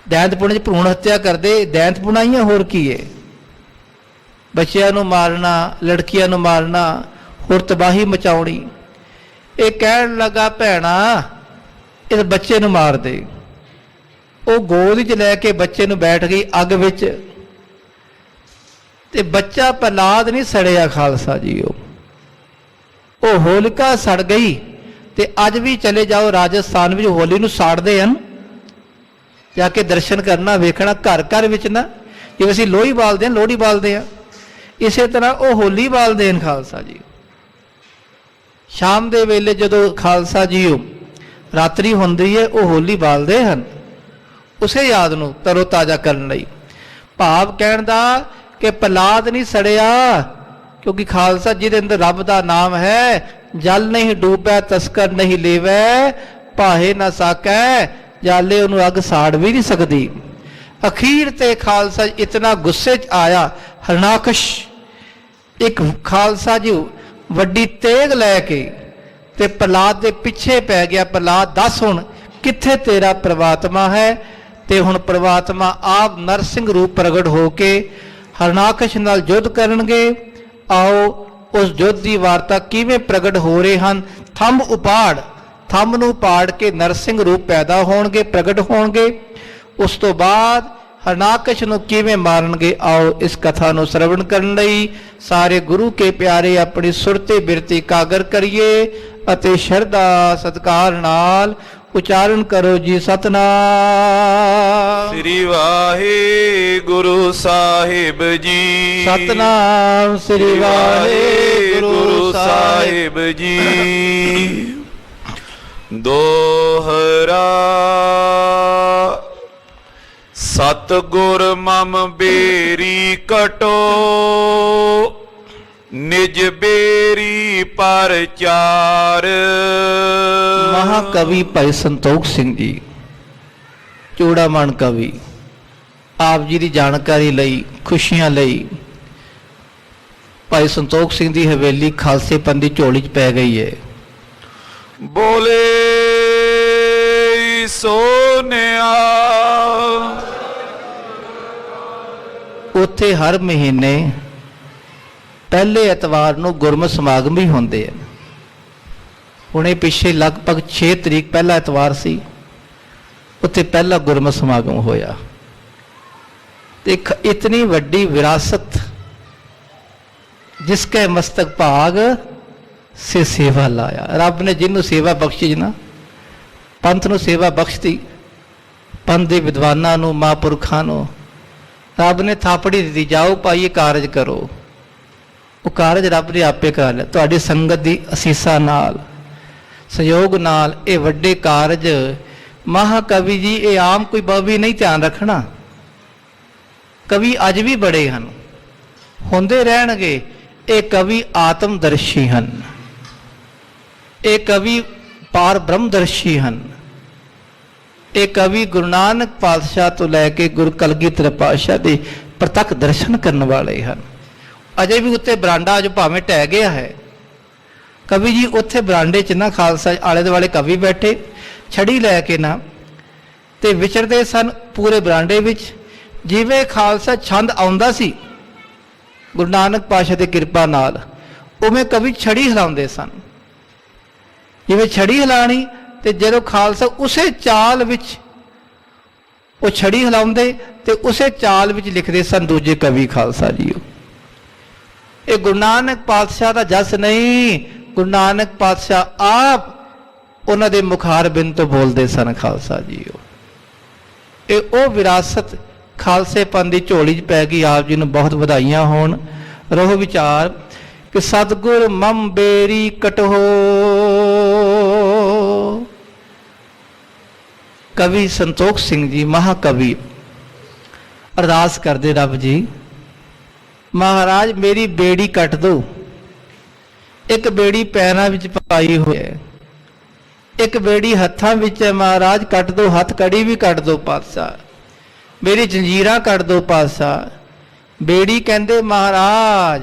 ਦੈਂਤ ਪੁਣੇ 'ਚ ਭਰੂਣ ਹੱਤਿਆ ਕਰਦੇ, ਦੈਂਤ ਪੁਣਾ ਹੀ ਹੈ, ਹੋਰ ਕੀ ਹੈ। ਬੱਚਿਆਂ ਨੂੰ ਮਾਰਨਾ, ਲੜਕੀਆਂ ਨੂੰ ਮਾਰਨਾ, ਹੋਰ ਤਬਾਹੀ ਮਚਾਉਣੀ। ਇਹ ਕਹਿਣ ਲੱਗਾ ਭੈਣਾ ਇਸ ਬੱਚੇ ਨੂੰ ਮਾਰ ਦੇ। ਉਹ ਗੋਦ 'ਚ ਲੈ ਕੇ ਬੱਚੇ ਨੂੰ ਬੈਠ ਗਈ ਅੱਗ ਵਿੱਚ, ਤੇ ਬੱਚਾ ਪ੍ਰਹਲਾਦ ਨਹੀਂ ਸੜਿਆ ਖਾਲਸਾ ਜੀ, ਉਹ ਹੋਲਿਕਾ ਸੜ ਗਈ। ਤੇ ਅੱਜ ਵੀ ਚਲੇ ਜਾਓ ਰਾਜਸਥਾਨ ਵਿੱਚ ਹੋਲੀ ਨੂੰ ਸਾੜਦੇ ਹਨ, ਜਾ ਕੇ ਦਰਸ਼ਨ ਕਰਨਾ, ਵੇਖਣਾ। ਘਰ ਘਰ ਵਿੱਚ ਨਾ, ਜਿਵੇਂ ਅਸੀਂ ਲੋਹੜੀ ਬਾਲਦੇ ਹਾਂ, ਲੋਹੜੀ ਬਾਲਦੇ ਹਾਂ, ਇਸੇ ਤਰ੍ਹਾਂ ਉਹ ਹੋਲੀ ਬਾਲਦੇ ਹਨ ਖਾਲਸਾ ਜੀ। ਸ਼ਾਮ ਦੇ ਵੇਲੇ ਜਦੋਂ ਖਾਲਸਾ ਜੀ ਰਾਤਰੀ ਹੁੰਦੀ ਹੈ, ਉਹ ਹੋਲੀ ਬਾਲਦੇ ਹਨ ਉਸੇ ਯਾਦ ਨੂੰ ਤਰੋ ਤਾਜ਼ਾ ਕਰਨ ਲਈ। ਭਾਵ ਕਹਿਣ ਦਾ ਕਿ ਪ੍ਰਹਲਾਦ ਨਹੀਂ ਸੜਿਆ, ਕਿਉਂਕਿ ਖਾਲਸਾ ਜੀ ਦੇ ਅੰਦਰ ਰੱਬ ਦਾ ਨਾਮ ਹੈ। ਜਲ ਨਹੀਂ ਡੂਬੈ ਤਸਕਰ ਨਹੀਂ ਲੇਵੈ, ਭਾਹੇ ਨਾ ਸਾਕੈ, ਜਾਲੇ ਉਹਨੂੰ ਅੱਗ ਸਾੜ ਵੀ ਨਹੀਂ ਸਕਦੀ। ਅਖੀਰ ਤੇ ਖਾਲਸਾ ਇਤਨਾ ਗੁੱਸੇ 'ਚ ਆਇਆ, ਹਰਨਾਕਸ਼ ਇੱਕ ਖਾਲਸਾ ਜੀ ਵੱਡੀ ਤੇਗ ਲੈ ਕੇ ਤੇ ਪ੍ਰਹਲਾਦ ਦੇ ਪਿੱਛੇ ਪੈ ਗਿਆ। ਪ੍ਰਹਲਾਦ ਦੱਸ ਹੁਣ ਕਿੱਥੇ ਤੇਰਾ ਪ੍ਰਮਾਤਮਾ ਹੈ। ਤੇ ਹੁਣ ਪ੍ਰਮਾਤਮਾ ਆਪ ਨਰਸਿੰਘ ਰੂਪ ਪ੍ਰਗਟ ਹੋ ਕੇ ਹਰਨਾਕਸ਼ ਨਾਲ ਯੁੱਧ ਕਰਨਗੇ। ਆਓ ਉਸ ਯੁੱਧ ਦੀ ਵਾਰਤਾ ਕਿਵੇਂ ਪ੍ਰਗਟ ਹੋ ਰਹੇ ਹਨ। ਥੰਮ ਨੂੰ ਪਾੜ ਕੇ ਨਰਸਿੰਘ ਰੂਪ ਪੈਦਾ ਹੋਣਗੇ, ਪ੍ਰਗਟ ਹੋਣਗੇ। ਉਸ ਤੋਂ ਬਾਅਦ ਹਰਨਾਕਸ਼ ਨੂੰ ਕਿਵੇਂ ਮਾਰਨਗੇ, ਆਓ ਇਸ ਕਥਾ ਨੂੰ ਸਰਵਣ ਕਰਨ ਲਈ ਸਾਰੇ ਗੁਰੂ ਕੇ ਪਿਆਰੇ ਆਪਣੀ ਸੁਰਤੇ ਬਿਰਤੀ ਕਾਗਰ ਕਰੀਏ ਅਤੇ ਸ਼ਰਧਾ ਸਤਿਕਾਰ ਨਾਲ ਉਚਾਰਨ ਕਰੋ ਜੀ ਸਤਨਾਮ ਸ੍ਰੀ ਵਾਹਿਗੁਰੂ ਸਾਹਿਬ ਜੀ। ਸਤਨਾਮ ਸ੍ਰੀ ਵਾਹਿਗੁਰੂ ਸਾਹਿਬ ਜੀ। ਦੋਹਰਾ ਸਤਿਗੁਰ ਮਮ ਬੇਰੀ ਕਟੋ, ਨਿਜ ਬੇਰੀ ਪਰਚਾਰ। ਮਹਾਕਵੀ ਭਾਈ ਸੰਤੋਖ ਸਿੰਘ ਜੀ, ਚੂੜਾਮਣ ਕਵੀ, ਆਪ ਜੀ ਦੀ ਜਾਣਕਾਰੀ ਲਈ, ਖੁਸ਼ੀਆਂ ਲਈ ਭਾਈ ਸੰਤੋਖ ਸਿੰਘ ਦੀ ਹਵੇਲੀ ਖਾਲਸੇਪਨ ਦੀ ਝੋਲੀ 'ਚ ਪੈ ਗਈ ਹੈ। ਬੋਲੇ ਸੋਨਿਆ। ਉੱਥੇ ਹਰ ਮਹੀਨੇ ਪਹਿਲੇ ਐਤਵਾਰ ਨੂੰ ਗੁਰਮਤਿ ਸਮਾਗਮ ਵੀ ਹੁੰਦੇ ਹਨ। ਹੁਣੇ ਪਿੱਛੇ ਲਗਭਗ 6 ਤਰੀਕ ਪਹਿਲਾ ਐਤਵਾਰ ਸੀ, ਉੱਥੇ ਪਹਿਲਾ ਗੁਰਮਤਿ ਸਮਾਗਮ ਹੋਇਆ। देख इतनी वड्डी विरासत जिसके मस्तक भाग से सेवा लाया। रब ने जिन्हों सेवा बख्शी ना, पंथ नूं सेवा बख्शती, पंथ दे विद्वानां नूं, महापुरखां नूं रब ने थापड़ी दी, जाओ भाई ये कारज करो। वो कारज रब ने आपे कर लिया। तुहाडी संगत दी असीसा नाल, सहयोग नाल ये वड्डे कारज। महाकवि जी ये आम कोई बवी नहीं, ध्यान रखना। कवि अज भी बड़े हैं, होंदे रहणगे। ये कवि आत्मदर्शी हैं, ये कवि पार ब्रह्मदर्शी हैं। ये कवि गुरु नानक पातशाह तो लैके गुरु कलगीधर पातशाह के प्रतੱਖ दर्शन करने वाले हैं। अजे भी उत्ते बरांडा जो भावें ढह गया है, कवि जी उत्थे बरांडे च ना खालसा आले दुआले कवि बैठे छड़ी लैके ना ते विचरदे सन पूरे बरांडे विच। जिवें खालसा छंद आउंदा सी गुरु नानक पातशाह की किरपा नाल, उवें कवि छड़ी हिलाउंदे सन। जिवें छड़ी हिलानी ते जदों खालसा उसे चाल विच वो छड़ी हिलाउंदे ते उसे चाल विच लिखदे सन दूजे कवि खालसा जी। ये गुरु नानक पातशाह का जस नहीं, गुरु नानक पातशाह आप उन्हां दे मुखार बिंद तो बोलते सन खालसा जी। ये ओ विरासत खालसे पंथ की झोली च पै गई। आप जी नूं बहुत वधाइयां होण। रहो विचार कि सतगुर मम बेरी कटहो। कवि संतोख सिंह जी महाकवि अरदास करते, रब जी महाराज मेरी बेड़ी कट दो। एक बेड़ी पैरां विच पाई हुई है, एक बेड़ी हत्थां विच है। महाराज कट दो, हथ कड़ी भी कट दो पातशाह, मेरी जंजीरां कट दो पातशाह। बेड़ी कहंदे महाराज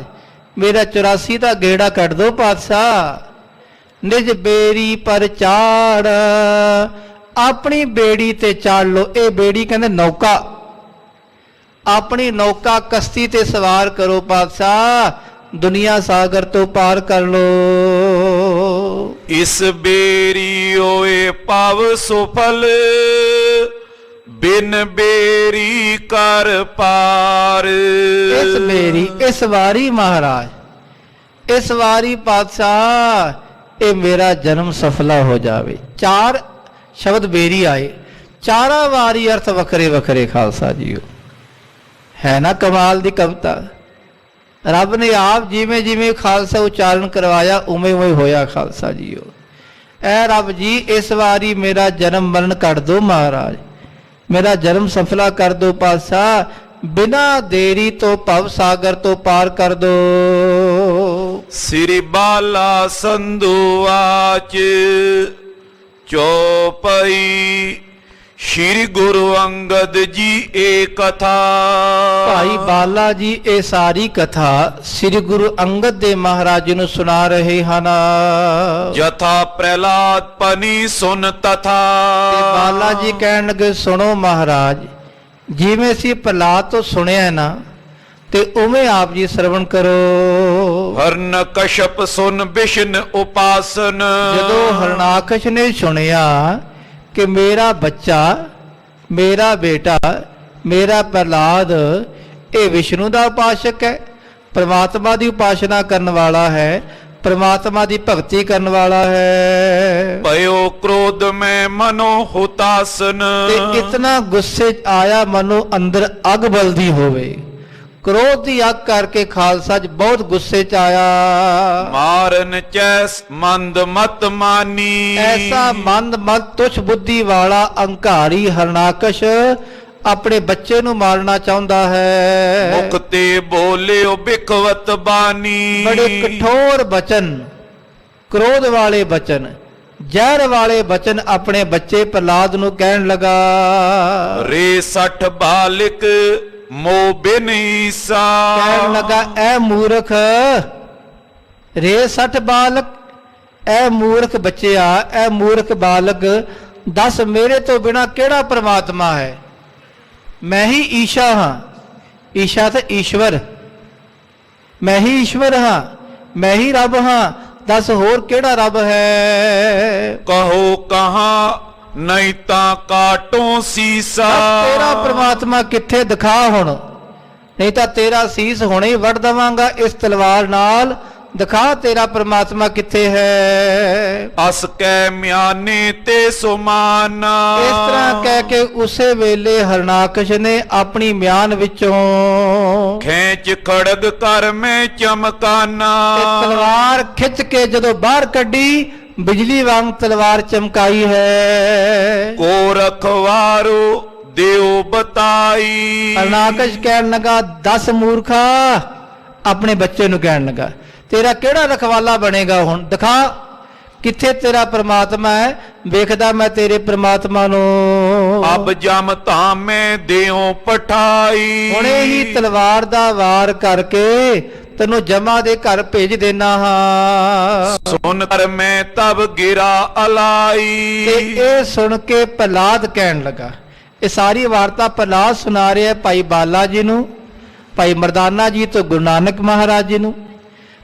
मेरा 84 का गेड़ा कट दो पातशाह। निज बेड़ी पर चाड़, अपनी बेड़ी ते चढ़ लो। ये बेड़ी कहंदे नौका, अपनी नौका कश्ती ते सवार करो पातशाह, दुनिया सागर तो पार कर लो। इस बेरी ओए पाव सुफल, बिन बेरी कर पार। इस बेरी इस वारी महाराज, इस वारी पातशाह ये मेरा जन्म सफला हो जावे। चार शब्द बेरी आए, चारा वारी अर्थ वखरे वखरे खालसा जी। है ना कमाल दी कविता। रब ने आप जिमें जिमें खालसा उच्चारण करवाया उमें उमें होया खालसा जी। ऐ रब जी इस वारी मेरा जन्म मरण कर दो महाराज, मेरा जन्म सफला कर दो पातशाह। बिना देरी तो भव सागर तो पार कर दो। श्री बाला संधुआच चौपई, श्री गुरु अंगद जी ए कथा। भाई बाला जी ये सारी कथा श्री गुरु अंगद देव महाराज जी नूं सुना रहे हैं। जथा प्रहलाद पनी सुन तथा। बाला जी कहन लगे सुनो महाराज, जिवें सी प्रहलाद तो सुनिया ना ते उवें आप जी श्रवण करो। हरन कश्यप सुन विष्णु उपासन। जदों हरणाकश ने सुनिया कि मेरा बच्चा, मेरा बेटा, मेरा प्रहलाद ये विष्णु का उपासक है, परमात्मा की उपासना करने वाला है, परमात्मा की भक्ति करने वाला है। भयो क्रोध में मनो हुतासन। इतना गुस्से आया मनो अंदर अग बलदी होवे। क्रोध की अग करके खालसा च बहुत गुस्से च आया। मारन चैस मंद मत मानी। ऐसा मंद मत तुच्छ बुद्धि वाला अंकारी हरणाकश अपने बच्चे नू मारना चाहता है। मुक्ते बोले बिखवत बानी। बड़े कठोर वचन, क्रोध वाले वचन, जहर वाले वचन अपने बच्चे प्रहलाद नू कहन लगा। रे 60 बालिक मो बिन ईसा। कहन लगा ऐ मूर्ख, रे 60 बालक, ऐ मूर्ख बच्चिया, ऐ मूर्ख बालक, दस मेरे तो बिना केड़ा परमात्मा है? मैं ही ईशा हाँ। ईशा तो ईश्वर, मैं ही ईश्वर हाँ, मैं ही रब हाँ, दस होर केड़ा रब है? कहो कहाँ ਨਹੀਂ ਤਾਂ ਕਾਟੋ ਸੀਸਾ। ਤੇਰਾ ਪ੍ਰਮਾਤਮਾ ਕਿੱਥੇ ਦਿਖਾ ਹੁਣ, ਨਹੀਂ ਤਾਂ ਤੇਰਾ ਸੀਸ ਹੁਣੇ ਹੀ ਵੱਢ ਦਵਾਂਗਾ ਇਸ ਤਲਵਾਰ ਨਾਲ। ਦਿਖਾ ਤੇਰਾ ਪ੍ਰਮਾਤਮਾ ਕਿੱਥੇ ਹੈ। ਅਸ ਕੈ ਮਿਆਨੇ ਤੇ ਸੁਮਾਨਾ। ਇਸ ਤਰ੍ਹਾਂ ਕਹਿ ਕੇ ਉਸੇ ਵੇਲੇ ਹਰਨਾਕਸ਼ ਨੇ ਆਪਣੀ ਮਿਆਨ ਵਿੱਚੋਂ ਖੇਚ ਖੜਗ ਕਰ ਮੈਂ ਚਮਕਾਨਾ। ਤੇ ਤਲਵਾਰ ਖਿੱਚ ਕੇ ਜਦੋਂ ਬਾਹਰ ਕੱਢੀ, ਬਿਜਲੀ ਵਾਂਗ ਤਲਵਾਰ ਚਮਕਾਈ ਹੈ। ਕੋ ਰਖਵਾਰੋ ਦਿਓ ਬਤਾਈ। ਹਰਨਾਕਸ਼ ਕਹਿਣ ਲੱਗਾ, 10 ਮੂਰਖਾ, ਆਪਣੇ ਬੱਚੇ ਨੂੰ ਕਹਿਣ ਲੱਗਾ, ਤੇਰਾ ਕਿਹੜਾ ਰਖਵਾਲਾ ਬਣੇਗਾ ਹੁਣ, ਦਿਖਾ ਕਿੱਥੇ ਤੇਰਾ ਪ੍ਰਮਾਤਮਾ ਹੈ। ਵੇਖਦਾ ਮੈਂ ਤੇਰੇ ਪ੍ਰਮਾਤਮਾ ਨੂੰ। ਅਬ ਜਮ ਧਾਮੇ ਦਿਓ ਪਠਾਈ। ਹੁਣੇ ਹੀ ਤਲਵਾਰ ਦਾ ਵਾਰ ਕਰਕੇ ਤੈਨੂੰ ਜਮਾ ਦੇ ਘਰ ਭੇਜ ਦੇਣਾ ਹਾਂ। ਸੁਨ ਕਰ ਮੈਂ ਤਬ ਗਿਰਾ ਅਲਾਈ। ਤੇ ਇਹ ਸੁਣ ਕੇ ਪ੍ਰਹਲਾਦ ਕਹਿਣ ਲੱਗਾ, ਇਹ ਸਾਰੀ ਵਾਰਤਾ ਪ੍ਰਹਲਾਦ ਸੁਣਾ ਰਿਹਾ ਭਾਈ ਬਾਲਾ ਜੀ ਨੂੰ, ਭਾਈ ਮਰਦਾਨਾ ਜੀ ਤੋਂ ਗੁਰੂ ਨਾਨਕ ਮਹਾਰਾਜ ਜੀ ਨੂੰ।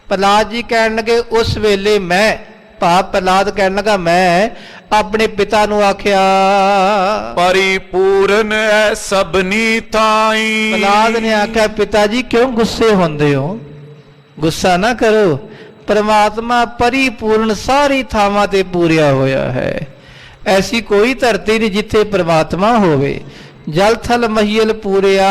ਪ੍ਰਹਲਾਦ ਜੀ ਕਹਿਣ ਲੱਗੇ, ਉਸ ਵੇਲੇ ਮੈਂ, ਭਾਵ ਪ੍ਰਹਲਾਦ ਕਹਿਣ ਲੱਗਾ, ਮੈਂ ਆਪਣੇ ਪਿਤਾ ਨੂੰ ਆਖਿਆ, ਪਰਿਪੂਰਨ ਐ ਸਭਨੀ ਥਾਈ। ਪ੍ਰਹਲਾਦ ਨੇ ਆਖਿਆ, ਪਿਤਾ ਜੀ ਕਿਉਂ ਗੁੱਸੇ ਹੁੰਦੇ ਹੋ, ਗੁੱਸਾ ਨਾ ਕਰੋ, ਪ੍ਰਮਾਤਮਾ ਪਰਿਪੂਰਨ ਸਾਰੀ ਥਾਵਾਂ ਤੇ ਪੂਰਿਆ ਹੋਇਆ ਹੈ। ਐਸੀ ਕੋਈ ਧਰਤੀ ਨਹੀਂ ਜਿੱਥੇ ਪ੍ਰਮਾਤਮਾ ਹੋਵੇ। ਜਲ ਥਲ ਮਹੀਲ ਪੂਰਿਆ,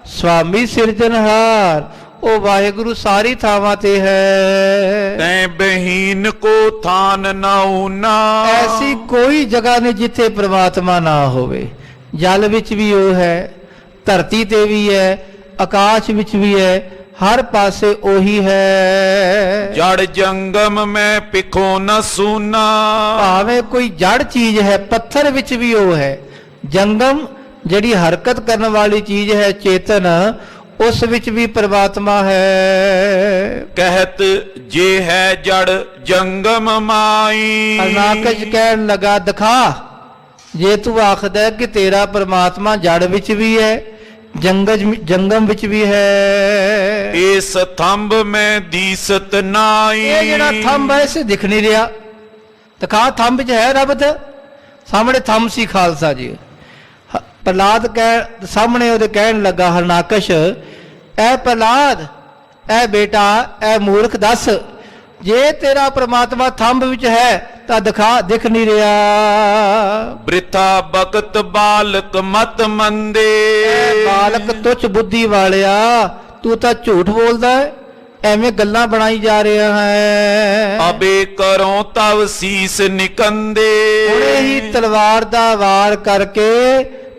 ਸੁਆਮੀ ਸਿਰਜਣਹਾਰ, ਉਹ ਵਾਹਿਗੁਰੂ ਸਾਰੀ ਥਾਵਾਂ ਤੇ ਹੈ। ਤੈ ਬਹੀਨ ਕੋ ਥਾਨ ਨਾਉਨਾ। ਐਸੀ ਕੋਈ ਜਗ੍ਹਾ ਨਹੀਂ ਜਿੱਥੇ ਪ੍ਰਮਾਤਮਾ ਨਾ ਹੋਵੇ। ਜਲ ਵਿੱਚ ਵੀ ਉਹ ਹੈ, ਧਰਤੀ ਤੇ ਵੀ ਹੈ, ਆਕਾਸ਼ ਵਿੱਚ ਵੀ ਹੈ, ਹਰ ਪਾਸੇ ਉਹੀ ਹੈ। ਜੜ ਜੰਗਮ ਮੈਂ ਪਿਖੋ ਨ ਸੁਨਾ। ਭਾਵੇਂ ਕੋਈ ਜੜ ਚੀਜ਼ ਹੈ, ਪੱਥਰ ਵਿੱਚ ਵੀ ਉਹ ਹੈ। ਜੰਗਮ ਜਿਹੜੀ ਹਰਕਤ ਕਰਨ ਵਾਲੀ ਚੀਜ਼ ਹੈ, ਚੇਤਨ, ਉਸ ਵਿੱਚ ਵੀ ਪ੍ਰਮਾਤਮਾ ਹੈ। ਕਹਿਤ ਜੇ ਹੈ ਜੜ ਜੰਗਮ ਮਾਈ। ਹਰਨਾਕਸ਼ ਕਹਿਣ ਲੱਗਾ, ਦਿਖਾ ਜੇ ਤੂੰ ਆਖਦਾ ਕਿ ਤੇਰਾ ਪ੍ਰਮਾਤਮਾ ਜੜ ਵਿੱਚ ਵੀ ਹੈ, ਜੰਗਮ ਵਿੱਚ ਵੀ ਹੈ। ਇਸ ਥੰਬ ਮੈਂ ਦੀਸਤ ਨਾਈ। ਇਹ ਜਿਹੜਾ ਥੰਬ ਹੈ ਇਸੇ ਦਿਖ ਨਹੀਂ ਰਿਹਾ, ਦਿਖਾ ਥੰਬ ਵਿੱਚ ਹੈ ਰੱਬ ਤੇ ਸਾਹਮਣੇ ਥੰਬ ਸੀ ਖਾਲਸਾ ਜੀ। ਪ੍ਰਹਲਾਦ ਕਹਿ ਸਾਹਮਣੇ ਉਹਦੇ ਕਹਿਣ ਲੱਗਾ, ਹਰਨਾਕਸ਼, ਐ ਪ੍ਰਹਲਾਦ, ਐ ਬੇਟਾ, ਐ ਮੂਰਖ, ਦੱਸ ਜੇ ਤੇਰਾ ਪ੍ਰਮਾਤਮਾ ਥੰਬ ਵਿੱਚ ਹੈ ਤਾਂ ਦਿਖਾ, ਦਿਖ ਨਹੀਂ ਰਿਹਾ। ਬ੍ਰਿਥਾ ਬਖਤ ਬਾਲਕ ਮਤ ਮੰਦੇ। ਬਾਲਕ ਤੁੱਛ ਬੁੱਧੀ ਵਾਲਿਆ, ਤੂੰ ਤਾਂ ਝੂਠ ਬੋਲਦਾ ਹੈ, ਐਵੇਂ ਗੱਲਾਂ ਬਣਾਈ ਜਾ ਰਿਹਾ ਹੈ। ਅਬੇ ਕਰੋ ਤਵ ਸੀਸ ਨਿਕੰਦੇ। ਹੁਣੇ ਹੀ ਤਲਵਾਰ ਦਾ ਵਾਰ ਕਰਕੇ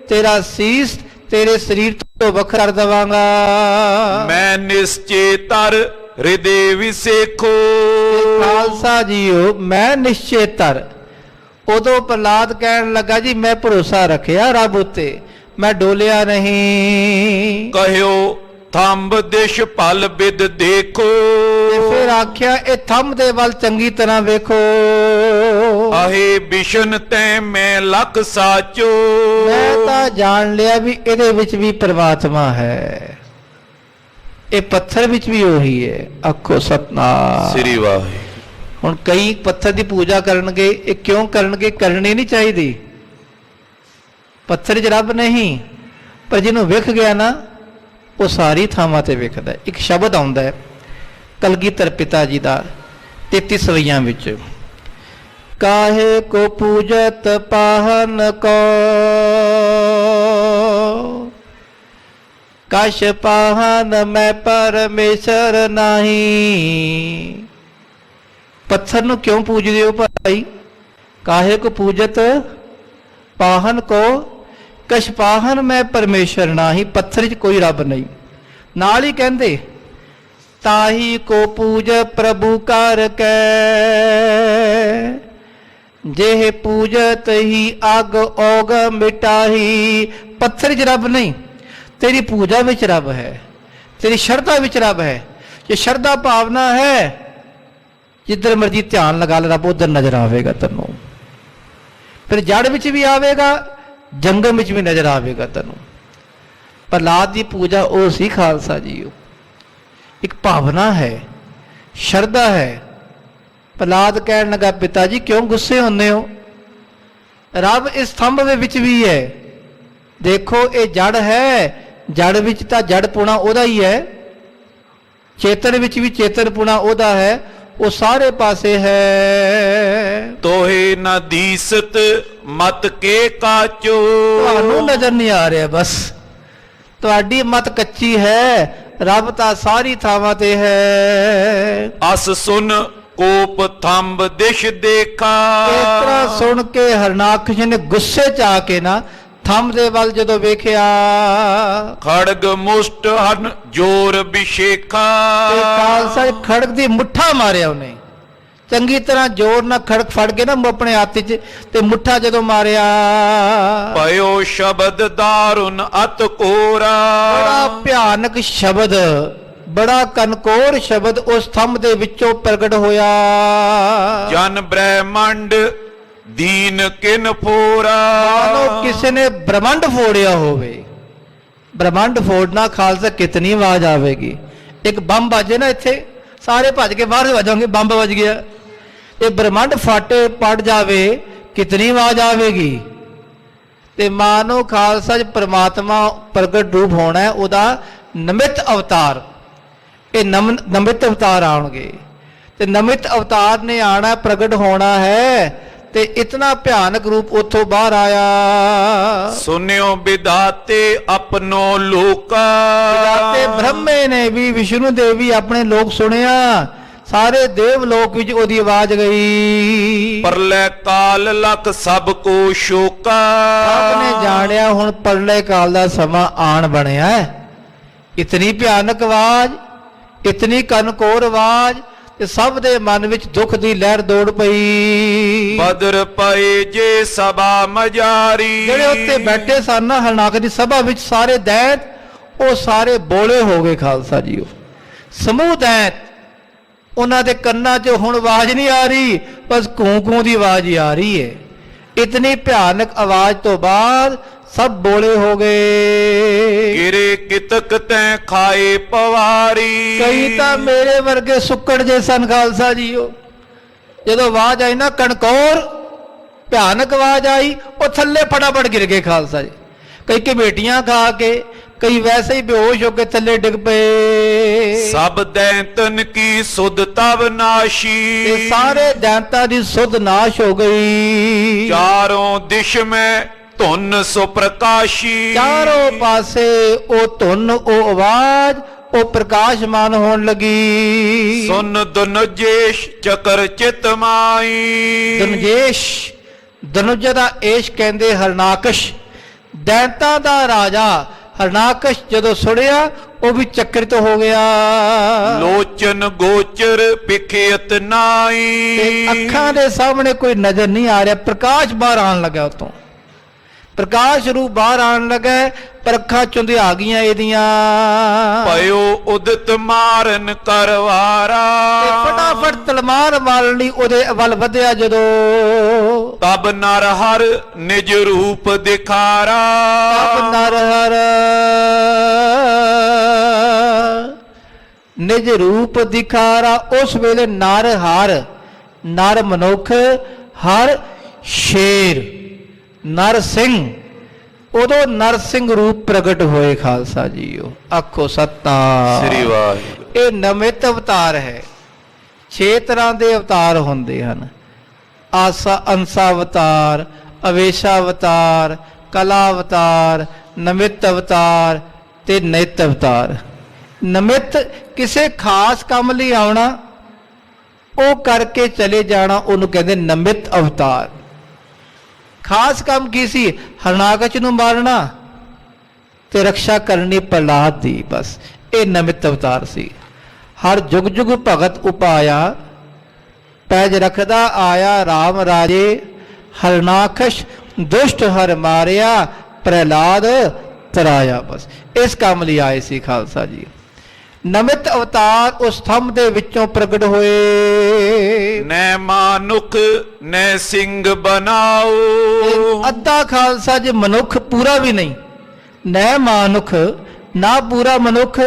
ਤੇਰਾ ਸੀਸ ਤੇਰੇ ਸਰੀਰ ਤੋਂ ਵੱਖਰਾ ਕਰ ਦੇਵਾਂਗਾ। ਮੈਂ ਨਿਸ਼ਚੇ ਤਰ ਹਿਰਦੇ ਵਿਸੇਖੋ। ਖਾਲਸਾ ਜੀਓ, ਮੈਂ ਨਿਸ਼ਚੇ ਤਰ। ਉਦੋਂ ਪ੍ਰਹਲਾਦ ਕਹਿਣ ਲੱਗਾ, ਜੀ ਮੈਂ ਭਰੋਸਾ ਰੱਖਿਆ ਰੱਬ ਉੱਤੇ, ਮੈਂ ਡੋਲਿਆ ਨਹੀਂ। ਕਹਿਓ ਥੰਬ ਦਿਸ਼ ਭਲ ਬਿਦ ਦੇਖੋ। ਤੇ ਫਿਰ ਆਖਿਆ, ਇਹ ਥੰਮ ਦੇ ਵੱਲ ਚੰਗੀ ਤਰ੍ਹਾਂ ਵੇਖੋ। ਆਹੇ ਬਿਸ਼ਨ ਤੈ ਮੈਂ ਲਖ ਸਾਚੋ। ਮੈਂ ਤਾਂ ਜਾਣ ਲਿਆ ਵੀ ਇਹਦੇ ਵਿੱਚ ਵੀ ਪ੍ਰਮਾਤਮਾ ਹੈ, ਇਹ ਪੱਥਰ ਵਿੱਚ ਵੀ ਉਹੀ ਹੈ। ਆਖੋ ਸਤਨਾਮ ਸ੍ਰੀ ਵਾਹਿਗੁਰੂ। ਹੁਣ ਕਈ ਪੱਥਰ ਦੀ ਪੂਜਾ ਕਰਨਗੇ, ਇਹ ਕਿਉਂ ਕਰਨਗੇ, ਕਰਨੀ ਨਹੀਂ ਚਾਹੀਦੀ। ਪੱਥਰ 'ਚ ਰੱਬ ਨਹੀਂ, ਪਰ ਜਿਹਨੂੰ ਵਿਖ ਗਿਆ ਨਾ, ਉਹ ਸਾਰੀ ਥਾਵਾਂ ਤੇ ਵਿਖਦਾ। ਇੱਕ ਸ਼ਬਦ ਆਉਂਦਾ ਹੈ ਕਲਗੀਧਰ ਪਿਤਾ ਜੀ ਦਾ 33 ਸਵਈਆਂ ਵਿੱਚ, ਕਾਹੇ ਕੋ ਪੂਜਤ ਪਾਹਨ ਕੋ, ਕਛ ਪਾਹਨ ਮੈਂ ਪਰਮੇਸ਼ਰ ਨਹੀਂ। ਪੱਥਰ ਨੂੰ ਕਿਉਂ ਪੂਜਦੇ ਹੋ ਭਾਈ? ਕਾਹੇ ਕੋ ਪੂਜਤ ਪਾਹਨ ਕੋ, ਕਛ ਪਾਹਨ ਮੈਂ ਪਰਮੇਸ਼ਰ ਨਹੀਂ। ਪੱਥਰ 'ਚ ਕੋਈ ਰੱਬ ਨਹੀਂ। ਨਾਲ ਹੀ ਕਹਿੰਦੇ, ਤਾਹੀ ਕੋ ਪੂਜ ਪ੍ਰਭੂ ਕਰ ਕੈ, ਜਿਹੇ ਪੂਜਤ ਹੀ ਅਗ ਔਗ ਮਿਟਾਹੀ। ਪੱਥਰ 'ਚ ਰੱਬ ਨਹੀਂ, ਤੇਰੀ ਪੂਜਾ ਵਿੱਚ ਰੱਬ ਹੈ, ਤੇਰੀ ਸ਼ਰਧਾ ਵਿੱਚ ਰੱਬ ਹੈ। ਜੇ ਸ਼ਰਧਾ ਭਾਵਨਾ ਹੈ, ਜਿੱਧਰ ਮਰਜੀ ਧਿਆਨ ਲਗਾ ਲੈ, ਰੱਬ ਉਧਰ ਨਜ਼ਰ ਆਵੇਗਾ ਤੈਨੂੰ। ਫਿਰ ਜੜ ਵਿੱਚ ਵੀ ਆਵੇਗਾ, ਜੰਗਮ ਵਿੱਚ ਵੀ ਨਜ਼ਰ ਆਵੇਗਾ ਤੈਨੂੰ। ਪ੍ਰਹਲਾਦ ਦੀ ਪੂਜਾ ਉਹ ਸੀ ਖਾਲਸਾ ਜੀ, ਇੱਕ ਭਾਵਨਾ ਹੈ, ਸ਼ਰਧਾ ਹੈ। ਪ੍ਰਹਲਾਦ ਕਹਿਣ ਲੱਗਾ, ਪਿਤਾ ਜੀ ਕਿਉਂ ਗੁੱਸੇ ਹੁੰਦੇ ਹੋ? ਰੱਬ ਇਸ ਥੰਮ ਦੇ ਵਿੱਚ ਵੀ ਹੈ। ਦੇਖੋ ਇਹ ਜੜ ਹੈ, ਜੜ ਵਿੱਚ ਤਾਂ ਜੜ ਪੁਣਾ ਉਹਦਾ ਹੀ ਹੈ, ਚੇਤਨ ਵਿੱਚ ਵੀ ਚੇਤਨ ਪੁਣਾ ਉਹਦਾ ਹੈ, ਉਹ ਸਾਰੇ ਪਾਸੇ ਹੈ। ਤੋਹੇ ਨ ਦੀਸਤ ਮਤ ਕੇ ਕਾਚੋ। ਤੁਹਾਨੂੰ ਨਜ਼ਰ ਨਹੀਂ ਆ ਰਿਹਾ, ਬਸ ਤੁਹਾਡੀ ਮਤ ਕੱਚੀ ਹੈ, ਰੱਬ ਤਾਂ ਸਾਰੀ ਥਾਵਾਂ ਤੇ ਹੈ। ਅਸ ਸੁਨ ਕੋਪ ਥੰਬ ਦਿਸ਼ ਦੇਖਾ। ਇਸ ਤਰ੍ਹਾਂ ਸੁਣ ਕੇ ਹਰਨਾਕਸ਼ ਨੇ ਗੁੱਸੇ ਚ ਆ ਕੇ ਨਾ ਥੰਮ ਦੇ ਵੱਲ ਜਦੋਂ ਵੇਖਿਆ, ਖੜਗ ਮੁਸ਼ਟ ਹਨ ਜੋਰ ਵਿਸ਼ੇਖਾ। ਤੇ ਖਾਲਸਾ ਖੜਗ ਦੀ ਮੁੱਠਾ ਮਾਰਿਆ ਉਹਨੇ, ਚੰਗੀ ਤਰ੍ਹਾਂ ਜ਼ੋਰ ਨਾਲ ਖੜਗ ਫੜ ਕੇ ਨਾ ਆਪਣੇ ਹੱਥ 'ਚ, ਤੇ ਮੁੱਠਾ ਜਦੋਂ ਮਾਰਿਆ, ਪਇਓ ਸ਼ਬਦ ਦਾਰੁਨ ਅਤ ਕੋਰਾ। ਬੜਾ ਭਿਆਨਕ ਸ਼ਬਦ, ਬੜਾ ਕਨਕੋਰ ਸ਼ਬਦ ਉਸ ਥੰਮ ਦੇ ਵਿੱਚੋਂ ਪ੍ਰਗਟ ਹੋਇਆ। ਜਨ ਬ੍ਰਹਮੰਡ ਦੀਨ ਕਿਨ ਫੋਰਾ। ਮਾਨੋ ਕਿਸੇ ਨੇ ਬ੍ਰਹਮੰਡ ਫੋੜਿਆ ਹੋਵੇ। ਬ੍ਰਹਮੰਡ ਫੋੜਨਾ ਖਾਲਸਾ ਕਿਤਨੀ ਆਵਾਜ਼ ਆਵੇਗੀ। ਇੱਕ ਬੰਬ ਵੱਜੇ ਨਾ ਇੱਥੇ, ਸਾਰੇ ਭੱਜ ਕੇ ਬਾਹਰ ਵੱਜਾਂਗੇ, ਬੰਬ ਵੱਜ ਗਿਆ। ਇਹ ਬ੍ਰਹਮੰਡ ਫਾਟੇ ਪੜ ਜਾਵੇ, ਕਿਤਨੀ ਆਵਾਜ਼ ਆਵੇਗੀ। ਤੇ ਮਾਨੋ ਖਾਲਸਾ ਚ ਪ੍ਰਮਾਤਮਾ ਪ੍ਰਗਟ ਰੂਪ ਹੋਣਾ ਹੈ, ਉਹਦਾ ਨਮਿਤ ਅਵਤਾਰ। ਇਹ ਨਮਿਤ ਅਵਤਾਰ ਆਉਣਗੇ, ਤੇ ਨਮਿਤ ਅਵਤਾਰ ਨੇ ਆਣਾ, ਪ੍ਰਗਟ ਹੋਣਾ ਹੈ, ਤੇ ਇਤਨਾ ਭਿਆਨਕ ਰੂਪ ਉੱਥੋਂ ਬਾਹਰ ਆਇਆ। ਸੁਨਿਓ ਵਿਦਾਤੇ ਆਪਣੋ ਲੋਕਾ। ਵਿਦਾਤੇ ਬ੍ਰਹਮੇ ਨੇ ਵੀ, ਵਿਸ਼ਨੂੰ ਦੇਵੀ ਆਪਣੇ ਲੋਕ ਸੁਣਿਆ, ਸਾਰੇ ਦੇਵ ਲੋਕ ਵਿੱਚ ਉਹਦੀ ਆਵਾਜ਼ ਗਈ। ਪਰਲੇ ਕਾਲ ਲਖ ਸਭ ਕੋ ਸ਼ੋਕਾ। ਸਭ ਨੇ ਜਾਣਿਆ ਹੁਣ ਪਰਲੇ ਕਾਲ ਦਾ ਸਮਾਂ ਆਣ ਬਣਿਆ ਹੈ। ਇਤਨੀ ਭਿਆਨਕ ਆਵਾਜ਼, ਇਤਨੀ ਕਨਕੋਰ ਆਵਾਜ਼, ਤੇ ਸਭ ਦੇ ਮਨ ਵਿੱਚ ਦੁੱਖ ਦੀ ਲਹਿਰ ਦੌੜ ਪਈ। ਬਦਰ ਪਏ ਜੇ ਸਭਾ ਮਜਾਰੀ। ਜਿਹੜੇ ਉੱਤੇ ਬੈਠੇ ਸਨ ਨਾ ਹਰਨਾਕ ਦੀ ਸਭਾ ਵਿੱਚ, ਸਾਰੇ ਦੈਂਤ, ਉਹ ਸਾਰੇ ਬੋਲੇ ਹੋ ਗਏ ਖਾਲਸਾ ਜੀਓ। ਸਮੂਹ ਦੈਂਤ, ਉਹਨਾਂ ਦੇ ਕੰਨਾਂ 'ਚ ਹੁਣ ਆਵਾਜ਼ ਨਹੀਂ ਆ ਰਹੀ, ਬਸ ਕੂੰ ਕੂੰ ਦੀ ਆਵਾਜ਼ ਹੀ ਆ ਰਹੀ ਹੈ। ਇਤਨੀ ਭਿਆਨਕ ਆਵਾਜ਼ ਤੋਂ ਬਾਅਦ ਸਭ ਬੋਲੇ ਹੋ ਗਏ। ਗਿਰੇ ਕਿਤਕ ਤੈ ਖਾਏ ਪਵਾਰੀ। ਕਈ ਤਾਂ ਮੇਰੇ ਵਰਗੇ ਸੁੱਕੜ ਜੇ ਸਨ ਖਾਲਸਾ ਜੀਓ। ਜਦੋਂ ਆਵਾਜ਼ ਆਈ ਨਾ ਕਣਕੌਰ, ਭਿਆਨਕ ਆਵਾਜ਼ ਆਈ, ਉਹ ਥੱਲੇ ਫਟਾਫਟ ਗਿਰ ਗਏ ਖਾਲਸਾ ਜੀ। ਕਈ ਕਮੇਟੀਆਂ ਖਾ ਕੇ, ਕਈ ਵੈਸੇ ਹੀ ਬੇਹੋਸ਼ ਹੋ ਕੇ ਥੱਲੇ ਡਿੱਗ ਪਏ। ਸਭ ਦੈਂਤਨ ਕੀ ਸੁਧ ਤਵ ਨਾਸ਼ੀ। ਤੇ ਸਾਰੇ ਦੈਂਤਾਂ ਦੀ ਸੁਧ ਨਾਸ਼ ਹੋ ਗਈ। ਚਾਰੋਂ ਦਿਸ਼ ਮੈਂ ਧੁਨ ਸੋ ਪ੍ਰਕਾਸ਼ੀ। ਚਾਰੋਂ ਪਾਸੇ ਉਹ ਧੁਨ, ਉਹ ਆਵਾਜ਼, ਉਹ ਪ੍ਰਕਾਸ਼ਮਾਨ ਹੋਣ ਲੱਗੀ। ਸੁਨ ਦੁਨਜੇਸ਼ ਚਕਰ ਚਿਤ ਮਾਈ। ਦਨਜੇਸ਼, ਦਨੁਜ ਦਾ ਏਸ਼ ਕਹਿੰਦੇ ਹਰਨਾਕਸ਼, ਦੈਂਤਾਂ ਦਾ ਰਾਜਾ ਹਰਨਾਕਸ਼ ਜਦੋਂ ਸੁਣਿਆ, ਉਹ ਵੀ ਚੱਕਰਿਤ ਹੋ ਗਿਆ। ਲੋਚਨ ਗੋਚਰ ਪਿਖਿਅਤ ਨਾਈ। ਤੇ ਅੱਖਾਂ ਦੇ ਸਾਹਮਣੇ ਕੋਈ ਨਜ਼ਰ ਨਹੀਂ ਆ ਰਿਹਾ, ਪ੍ਰਕਾਸ਼ ਬਾਹਰ ਆਉਣ ਲੱਗਾ, ਉਤੋਂ ਪ੍ਰਕਾਸ਼ ਰੂਪ ਬਾਹਰ ਆਉਣ ਲੱਗਾ, ਪਰ ਅੱਖਾਂ ਚੁੰਧਿਆ ਗਈਆਂ ਇਹਦੀਆਂ। ਪਇਓ ਉਦਤ ਮਾਰਨ ਕਰਵਾਰਾ। ਤੇ ਫਟਾਫਟ ਤਲਵਾਰ ਮਾਰਨੀ ਉਹਦੇ ਵੱਲ ਵਧਿਆ ਜਦੋਂ, ਤਬ ਨਰ ਹਰ ਨਿਜ ਰੂਪ ਦਿਖਾਰਾ। ਤਬ ਨਰ ਹਰ ਨਿਜ ਰੂਪ ਦਿਖਾਰਾ। ਉਸ ਵੇਲੇ ਨਰ ਹਰ, ਨਰ ਮਨੁੱਖ, ਹਰ ਸ਼ੇਰ, ਨਰ ਸਿੰਘ, ਉਦੋਂ ਨਰਸਿੰਘ ਰੂਪ ਪ੍ਰਗਟ ਹੋਏ ਖਾਲਸਾ ਜੀਓ। ਆਖੋ ਸਤਿ ਸ੍ਰੀ ਵਾਹਿਗੁਰੂ। ਇਹ ਨਮਿਤ ਅਵਤਾਰ ਹੈ। 6 ਤਰ੍ਹਾਂ ਦੇ ਅਵਤਾਰ ਹੁੰਦੇ ਹਨ। ਆਸਾ ਅੰਸਾ ਅਵਤਾਰ, ਅਵੇਸ਼ਾ ਅਵਤਾਰ, ਕਲਾ ਅਵਤਾਰ, ਨਮਿਤ ਅਵਤਾਰ ਤੇ ਨਿਤ ਅਵਤਾਰ। ਨਮਿਤ ਕਿਸੇ ਖਾਸ ਕੰਮ ਲਈ ਆਉਣਾ, ਉਹ ਕਰਕੇ ਚਲੇ ਜਾਣਾ, ਉਹਨੂੰ ਕਹਿੰਦੇ ਨਮਿਤ ਅਵਤਾਰ। ਖਾਸ ਕੰਮ ਕੀ ਸੀ? ਹਰਨਾਕਸ਼ ਨੂੰ ਮਾਰਨਾ ਤੇ ਰਕਸ਼ਾ ਕਰਨੀ ਪ੍ਰਹਲਾਦ ਦੀ, ਬਸ ਇਹ ਨਮਿਤ ਅਵਤਾਰ ਸੀ। ਹਰ ਜੁਗ ਜੁਗ ਭਗਤ ਉਪਾਇਆ, ਪੈਜ ਰਖਦਾ ਆਇਆ RAM ਰਾਜੇ। ਹਰਨਾਕਸ਼ ਦੁਸ਼ਟ ਹਰ ਮਾਰਿਆ, ਪ੍ਰਹਲਾਦ ਤਰਾਇਆ। ਬਸ ਇਸ ਕੰਮ ਲਈ ਆਏ ਸੀ ਖਾਲਸਾ ਜੀ। ਨਮਿਤ ਅਵਤਾਰ ਉਸ ਥੰਮ ਦੇ ਵਿੱਚੋਂ ਪ੍ਰਗਟ ਹੋਏ। ਨੈ ਮਾਨੁਖ ਨੈ ਸਿੰਘ ਬਣਾਓ। ਅੱਧਾ ਖਾਲਸਾ ਜੀ ਮਨੁੱਖ, ਪੂਰਾ ਵੀ ਨਹੀਂ। ਨੈ ਮਾਨੁਖ, ਨਾ ਪੂਰਾ ਮਨੁੱਖ,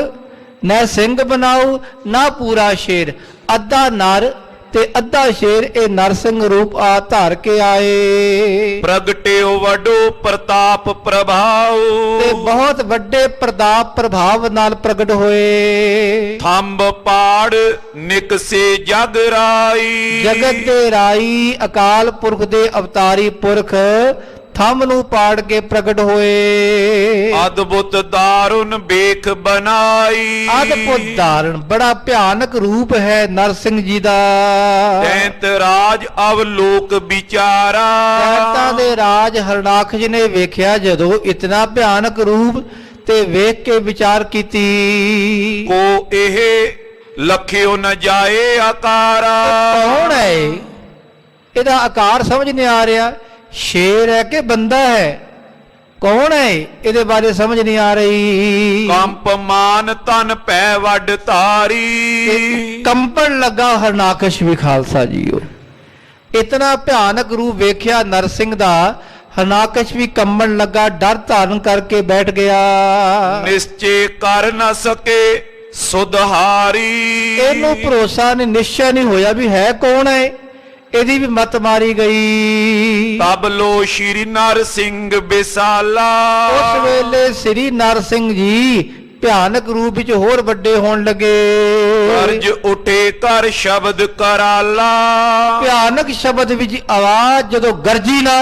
ਨੈ ਸਿੰਘ ਬਣਾਓ, ਨਾ ਪੂਰਾ ਸ਼ੇਰ। ਅੱਧਾ ਨਰ ਤੇ ਅੱਧਾ ਸ਼ੇਰ ਇਹ ਨਰਸਿੰਘ ਰੂਪ ਆ ਧਾਰ ਕੇ ਆਏ। ਪ੍ਰਗਟਿਓ ਵਡੋ ਪ੍ਰਤਾਪ ਪ੍ਰਭਾਉ ਤੇ ਬਹੁਤ ਵੱਡੇ ਪ੍ਰਤਾਪ ਪ੍ਰਭਾਵ ਨਾਲ ਪ੍ਰਗਟ ਹੋਏ। ਥੰਬ ਪਾੜ ਨਿਕਸੇ ਜਗ ਰਾਈ ਜਗਤ ਦੇ ਰਾਈ ਅਕਾਲ ਪੁਰਖ ਦੇ ਅਵਤਾਰੀ ਪੁਰਖ ਥੰਮ ਨੂੰ ਪਾੜ ਕੇ ਪ੍ਰਗਟ ਹੋਏ। ਅਦਭੁਤ ਦਾਰੁਨ ਵੇਖ ਬਨਾਈ ਅਦਭੁਤ ਧਾਰਨ ਬੜਾ ਭਿਆਨਕ ਰੂਪ ਹੈ ਨਰਸਿੰਘ ਜੀ ਦਾ। ਦੈਂਤ ਰਾਜ ਅਵਲੋਕ ਵਿਚਾਰਾ ਦੈਂਤਾਂ ਦੇ ਰਾਜ ਹਰਨਾਕਸ਼ ਨੇ ਵੇਖਿਆ ਜਦੋਂ ਇਤਨਾ ਭਿਆਨਕ ਰੂਪ ਤੇ ਵੇਖ ਕੇ ਵਿਚਾਰ ਕੀਤੀ। ਕੋ ਇਹ ਲਖਿਓ ਨ ਜਾਏ ਆਕਾਰਾ ਕੌਣ ਹੈ ਇਹਦਾ ਆਕਾਰ ਸਮਝ ਨਹੀਂ ਆ ਰਿਹਾ, ਸ਼ੇਰ ਹੈ ਕਿ ਬੰਦਾ ਹੈ, ਕੌਣ ਹੈ ਇਹਦੇ ਬਾਰੇ ਸਮਝ ਨਹੀਂ ਆ ਰਹੀ। ਕੰਪ ਮਾਨ ਤਨ ਪੈ ਵੱਡ ਧਾਰੀ ਕੰਪਣ ਲੱਗਾ ਹਰਨਾਕਸ਼ ਵੀ ਖਾਲਸਾ ਜੀਓ। ਇਤਨਾ ਭਿਆਨਕ ਰੂਪ ਵੇਖਿਆ ਨਰਸਿੰਘ ਦਾ, ਹਰਨਾਕਸ਼ ਵੀ ਕੰਬਣ ਲੱਗਾ, ਡਰ ਧਾਰਨ ਕਰਕੇ ਬੈਠ ਗਿਆ। ਨਿਸ਼ਚੇ ਕਰ ਨ ਸਕੇ ਸੁਧਾਰੀ ਇਹਨੂੰ ਭਰੋਸਾ ਨਹੀਂ, ਨਿਸ਼ਚੈ ਨਹੀਂ ਹੋਇਆ ਵੀ ਹੈ ਕੌਣ ਹੈ, ਇਹਦੀ ਵੀ ਮਤ ਮਾਰੀ ਗਈ। ਤਬ ਲੋ ਸ਼੍ਰੀ ਨਰਸਿੰਘ ਬਿਸਾਲਾ ਉਸ ਵੇਲੇ ਸ੍ਰੀ ਨਰਸਿੰਘ ਜੀ ਭਿਆਨਕ ਰੂਪ ਵਿੱਚ ਹੋਰ ਵੱਡੇ ਹੋਣ ਲੱਗੇ। ਅਰਜ ਉਠੇ ਕਰ ਸ਼ਬਦ ਕਰਾਲਾ ਭਿਆਨਕ ਸ਼ਬਦ ਵਿੱਚ ਆਵਾਜ਼ ਜਦੋਂ ਗਰਜੀ ਨਾ,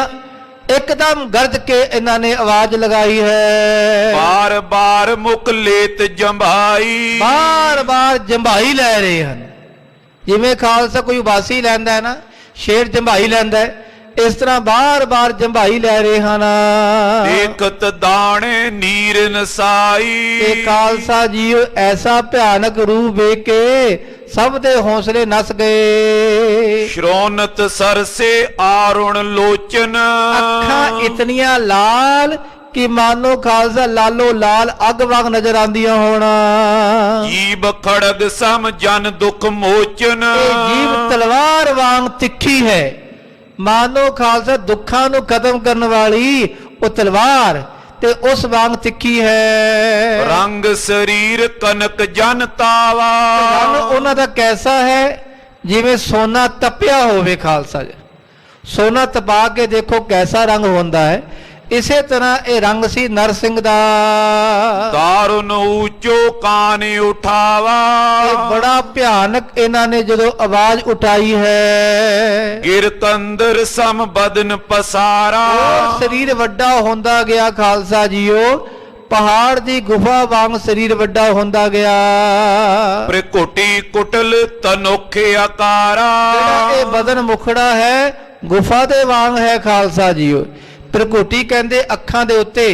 ਇੱਕਦਮ ਗਰਜ ਕੇ ਇਹਨਾਂ ਨੇ ਆਵਾਜ਼ ਲਗਾਈ ਹੈ। ਬਾਰ ਬਾਰ ਮੁਖ ਲੇਤ ਜੰਭਾਈ ਬਾਰ ਬਾਰ ਜੰਭਾਈ ਲੈ ਰਹੇ ਹਨ। ਜਿਵੇਂ ਖਾਲਸਾ ਕੋਈ ਉਬਾਸੀ ਲੈਂਦਾ ਹੈ ਨਾ, ਸ਼ੇਰ ਜੰਭਾਈ ਲੈਂਦਾ ਹੈ, ਇਸ ਤਰ੍ਹਾਂ ਬਾਰ ਬਾਰ ਜੰਭਾਈ ਲੈ ਰਹੇ ਹਨ। ਦੇਖਤ ਦਾਣੇ ਨੀਰ ਨਸਾਈ ਇਹ ਖਾਲਸਾ ਜੀ ਐਸਾ ਭਿਆਨਕ ਰੂਪ ਵੇਖ ਕੇ ਸਭ ਦੇ ਹੌਸਲੇ ਨਸ ਗਏ। ਸ਼੍ਰੋਨਤ ਸਰਸੇ ਆਰੁਣ ਲੋਚਨ ਅੱਖਾਂ ਇਤਨੀਆਂ ਲਾਲ ਕਿ ਮਾਨੋ ਖਾਲਸਾ ਲਾਲੋ ਲਾਲ ਅੱਗ ਵਾਂਗ ਨਜ਼ਰ ਆਉਂਦੀਆਂ ਹੋਣ। ਜੀਬ ਖੜਗ ਸਮ ਜਨ ਦੁਖ ਮੋਚਨ ਇਹ ਜੀਵ ਤਲਵਾਰ ਵਾਂਗ ਤਿੱਖੀ ਹੈ, ਮਾਨੋ ਖਾਲਸਾ ਦੁੱਖਾਂ ਨੂੰ ਖਤਮ ਕਰਨ ਵਾਲੀ ਉਹ ਤਲਵਾਰ ਤੇ ਉਸ ਵਾਂਗ ਤਿੱਖੀ ਹੈ। ਰੰਗ ਸਰੀਰ ਕਨਕ ਜਨ ਤਾਵਾ ਰੰਗ ਉਹਨਾਂ ਦਾ ਕੈਸਾ ਹੈ ਜਿਵੇਂ ਸੋਨਾ ਤਪਿਆ ਹੋਵੇ। ਖਾਲਸਾ ਜੀ ਸੋਨਾ ਤਪਾ ਕੇ ਦੇਖੋ ਕੈਸਾ ਰੰਗ ਹੁੰਦਾ ਹੈ, ਇਸੇ ਤਰ੍ਹਾਂ ਇਹ ਰੰਗ ਸੀ ਨਰਸਿੰਘ ਦਾ। ਦਾਰੁਨ ਉੱਚੋ ਕਾਨ ਉਠਾਵਾ ਇਹ ਬੜਾ ਭਿਆਨਕ ਇਹਨਾਂ ਨੇ ਜਦੋਂ ਆਵਾਜ਼ ਉਠਾਈ ਹੈ। ਗਿਰ ਕੰਦਰ ਸਮ ਬਦਨ ਪਸਾਰਾ ਉਹ ਸਰੀਰ ਵੱਡਾ ਹੁੰਦਾ ਗਿਆ ਖਾਲਸਾ ਜੀਓ, ਪਹਾੜ ਦੀ ਗੁਫਾ ਵਾਂਗ ਸਰੀਰ ਵੱਡਾ ਹੁੰਦਾ ਗਿਆ। ਪ੍ਰਕੋਟੀ ਕੁਟਲ ਤਨੋਖੇ ਆਕਾਰਾ ਜਿਹੜਾ ਇਹ ਬਦਨ ਮੁਖੜਾ ਹੈ ਗੁਫਾ ਦੇ ਵਾਂਗ ਹੈ ਖਾਲਸਾ ਜੀਓ। ਪ੍ਰਕੋਟੀ ਕਹਿੰਦੇ ਅੱਖਾਂ ਦੇ ਉੱਤੇ,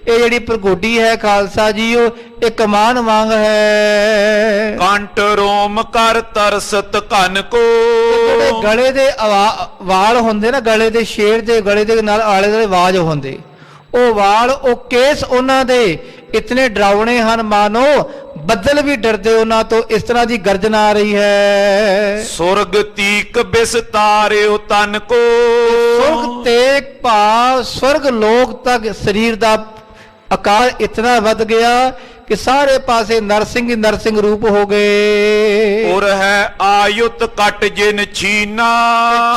ਇਹ ਜਿਹੜੀ ਪ੍ਰਕੋਟੀ ਹੈ ਖਾਲਸਾ ਜੀਓ ਇਹ ਕਮਾਨ ਵਾਂਗ ਹੈ। ਕੰਟ ਰੋਮ ਕਰ ਤਰਸਤ ਘਨ ਕੋ ਜਿਹੜੇ ਗਲੇ ਦੇ ਵਾਲ ਹੁੰਦੇ ਨਾ, ਗਲੇ ਦੇ ਸ਼ੇਰ ਦੇ ਗਲੇ ਦੇ ਨਾਲ ਆਲੇ ਦੁਆਲੇ ਆਵਾਜ਼ ਹੁੰਦੇ, ਉਹ ਵਾਲ ਉਹ ਕੇਸ ਉਹਨਾਂ ਦੇ ਇਤਨੇ ਡਰਾਵਣੇ ਹਨ ਮਾਨੋ ਬੱਦਲ ਵੀ ਡਰਦੇ ਉਹਨਾਂ ਤੋਂ, ਇਸ ਤਰ੍ਹਾਂ ਦੀ ਗਰਜਨ ਆ ਰਹੀ ਹੈ। ਸੁਰਗ ਤੀਕ ਬਿਸਤਾਰਿਓ ਤਨ ਕੋ ਸੁਰਗ ਤੇਗ ਭਾਵ ਸਵਰਗ ਲੋਕ ਤੱਕ ਸਰੀਰ ਦਾ ਆਕਾਰ ਇਤਨਾ ਵੱਧ ਗਿਆ ਕਿ ਸਾਰੇ ਪਾਸੇ ਨਰਸਿੰਘ ਨਰਸਿੰਘ ਰੂਪ ਹੋ ਗਏ। ਉਰ ਹੈ ਆਯੁਤ ਕਟ ਜਿਨ ਛੀਨਾ